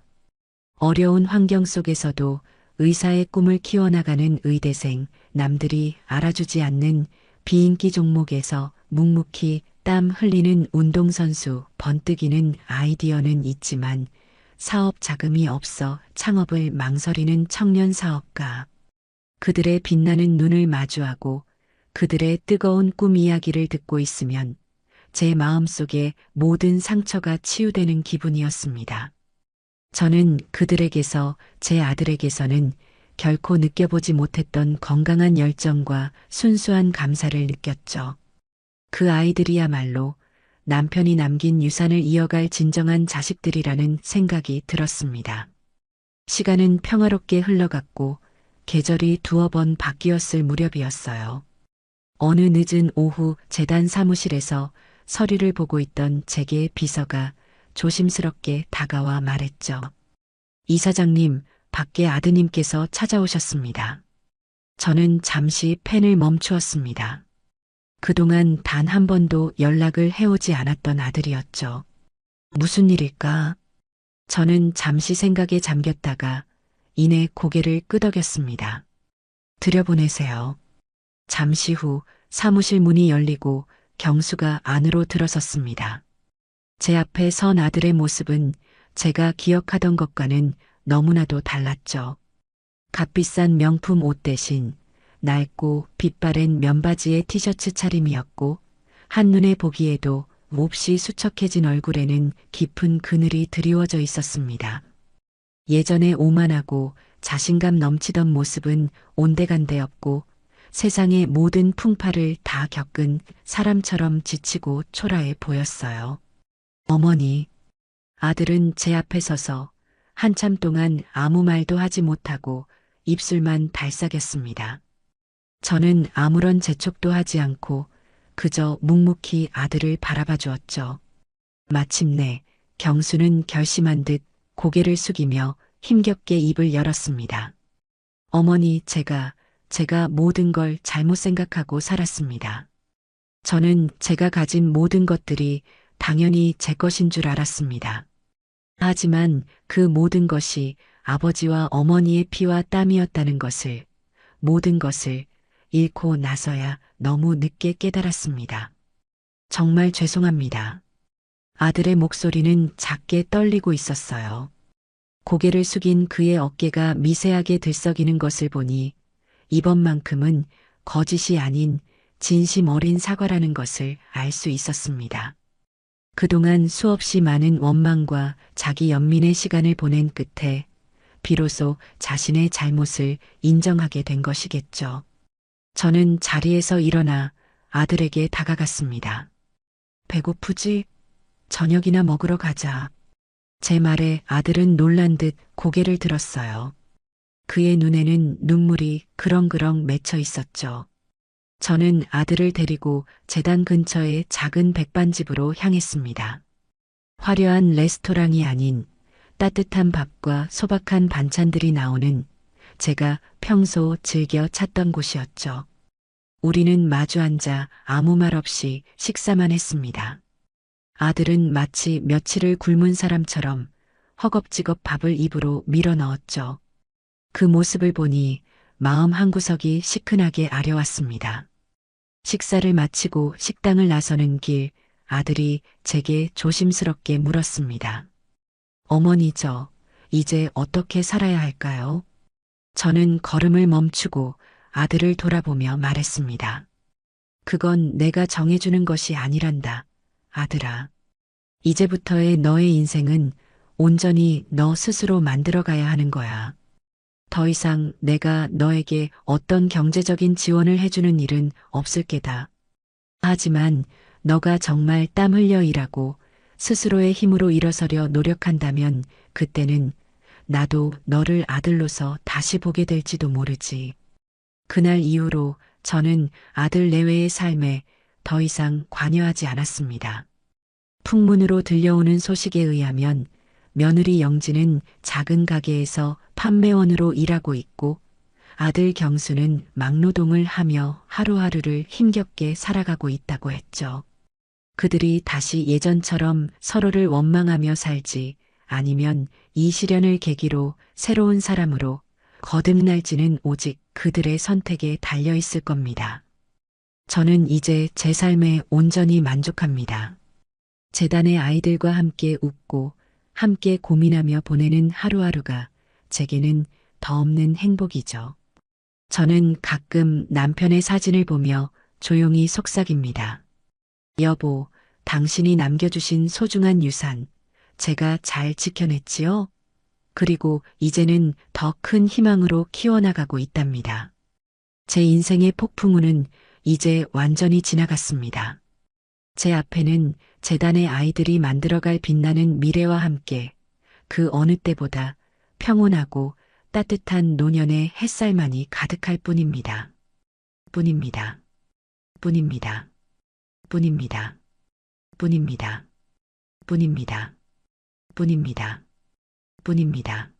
어려운 환경 속에서도 의사의 꿈을 키워나가는 의대생, 남들이 알아주지 않는 비인기 종목에서 묵묵히 땀 흘리는 운동선수, 번뜩이는 아이디어는 있지만 사업 자금이 없어 창업을 망설이는 청년 사업가. 그들의 빛나는 눈을 마주하고 그들의 뜨거운 꿈 이야기를 듣고 있으면 제 마음속에 모든 상처가 치유되는 기분이었습니다. 저는 그들에게서 제 아들에게서는 결코 느껴보지 못했던 건강한 열정과 순수한 감사를 느꼈죠. 그 아이들이야말로 남편이 남긴 유산을 이어갈 진정한 자식들이라는 생각이 들었습니다. 시간은 평화롭게 흘러갔고 계절이 두어 번 바뀌었을 무렵이었어요. 어느 늦은 오후 재단 사무실에서 서류를 보고 있던 제게 비서가 조심스럽게 다가와 말했죠. 이사장님, 밖에 아드님께서 찾아오셨습니다. 저는 잠시 펜을 멈추었습니다. 그동안 단 한 번도 연락을 해오지 않았던 아들이었죠. 무슨 일일까? 저는 잠시 생각에 잠겼다가 이내 고개를 끄덕였습니다. 들여보내세요. 잠시 후 사무실 문이 열리고 경수가 안으로 들어섰습니다. 제 앞에 선 아들의 모습은 제가 기억하던 것과는 너무나도 달랐죠. 값비싼 명품 옷 대신 낡고 빛바랜 면바지에 티셔츠 차림이었고 한눈에 보기에도 몹시 수척해진 얼굴에는 깊은 그늘이 드리워져 있었습니다. 예전에 오만하고 자신감 넘치던 모습은 온데간데 없고 세상의 모든 풍파를 다 겪은 사람처럼 지치고 초라해 보였어요. 어머니, 아들은 제 앞에 서서 한참 동안 아무 말도 하지 못하고 입술만 달싹였습니다. 저는 아무런 재촉도 하지 않고 그저 묵묵히 아들을 바라봐 주었죠. 마침내 경수는 결심한 듯 고개를 숙이며 힘겹게 입을 열었습니다. 어머니, 제가 모든 걸 잘못 생각하고 살았습니다. 저는 제가 가진 모든 것들이 당연히 제 것인 줄 알았습니다. 하지만 그 모든 것이 아버지와 어머니의 피와 땀이었다는 것을, 모든 것을 잃고 나서야 너무 늦게 깨달았습니다. 정말 죄송합니다. 아들의 목소리는 작게 떨리고 있었어요. 고개를 숙인 그의 어깨가 미세하게 들썩이는 것을 보니 이번만큼은 거짓이 아닌 진심 어린 사과라는 것을 알 수 있었습니다. 그동안 수없이 많은 원망과 자기 연민의 시간을 보낸 끝에 비로소 자신의 잘못을 인정하게 된 것이겠죠. 저는 자리에서 일어나 아들에게 다가갔습니다. 배고프지? 저녁이나 먹으러 가자. 제 말에 아들은 놀란 듯 고개를 들었어요. 그의 눈에는 눈물이 그렁그렁 맺혀 있었죠. 저는 아들을 데리고 재단 근처의 작은 백반집으로 향했습니다. 화려한 레스토랑이 아닌 따뜻한 밥과 소박한 반찬들이 나오는 제가 평소 즐겨 찾던 곳이었죠. 우리는 마주 앉아 아무 말 없이 식사만 했습니다. 아들은 마치 며칠을 굶은 사람처럼 허겁지겁 밥을 입으로 밀어 넣었죠. 그 모습을 보니 마음 한구석이 시큰하게 아려왔습니다. 식사를 마치고 식당을 나서는 길 아들이 제게 조심스럽게 물었습니다. 어머니, 저 이제 어떻게 살아야 할까요? 저는 걸음을 멈추고 아들을 돌아보며 말했습니다. 그건 내가 정해주는 것이 아니란다, 아들아. 이제부터의 너의 인생은 온전히 너 스스로 만들어가야 하는 거야. 더 이상 내가 너에게 어떤 경제적인 지원을 해주는 일은 없을 게다. 하지만 너가 정말 땀 흘려 일하고 스스로의 힘으로 일어서려 노력한다면 그때는 나도 너를 아들로서 다시 보게 될지도 모르지. 그날 이후로 저는 아들 내외의 삶에 더 이상 관여하지 않았습니다. 풍문으로 들려오는 소식에 의하면 며느리 영지는 작은 가게에서 판매원으로 일하고 있고 아들 경수는 막노동을 하며 하루하루를 힘겹게 살아가고 있다고 했죠. 그들이 다시 예전처럼 서로를 원망하며 살지 아니면 이 시련을 계기로 새로운 사람으로 거듭날지는 오직 그들의 선택에 달려 있을 겁니다. 저는 이제 제 삶에 온전히 만족합니다. 재단의 아이들과 함께 웃고 함께 고민하며 보내는 하루하루가 제게는 더 없는 행복이죠. 저는 가끔 남편의 사진을 보며 조용히 속삭입니다. 여보, 당신이 남겨주신 소중한 유산, 제가 잘 지켜냈지요? 그리고 이제는 더 큰 희망으로 키워나가고 있답니다. 제 인생의 폭풍우는 이제 완전히 지나갔습니다. 제 앞에는 재단의 아이들이 만들어갈 빛나는 미래와 함께 그 어느 때보다 평온하고 따뜻한 노년의 햇살만이 가득할 뿐입니다. 뿐입니다. 뿐입니다. 뿐입니다. 뿐입니다. 뿐입니다. 뿐입니다. 뿐입니다.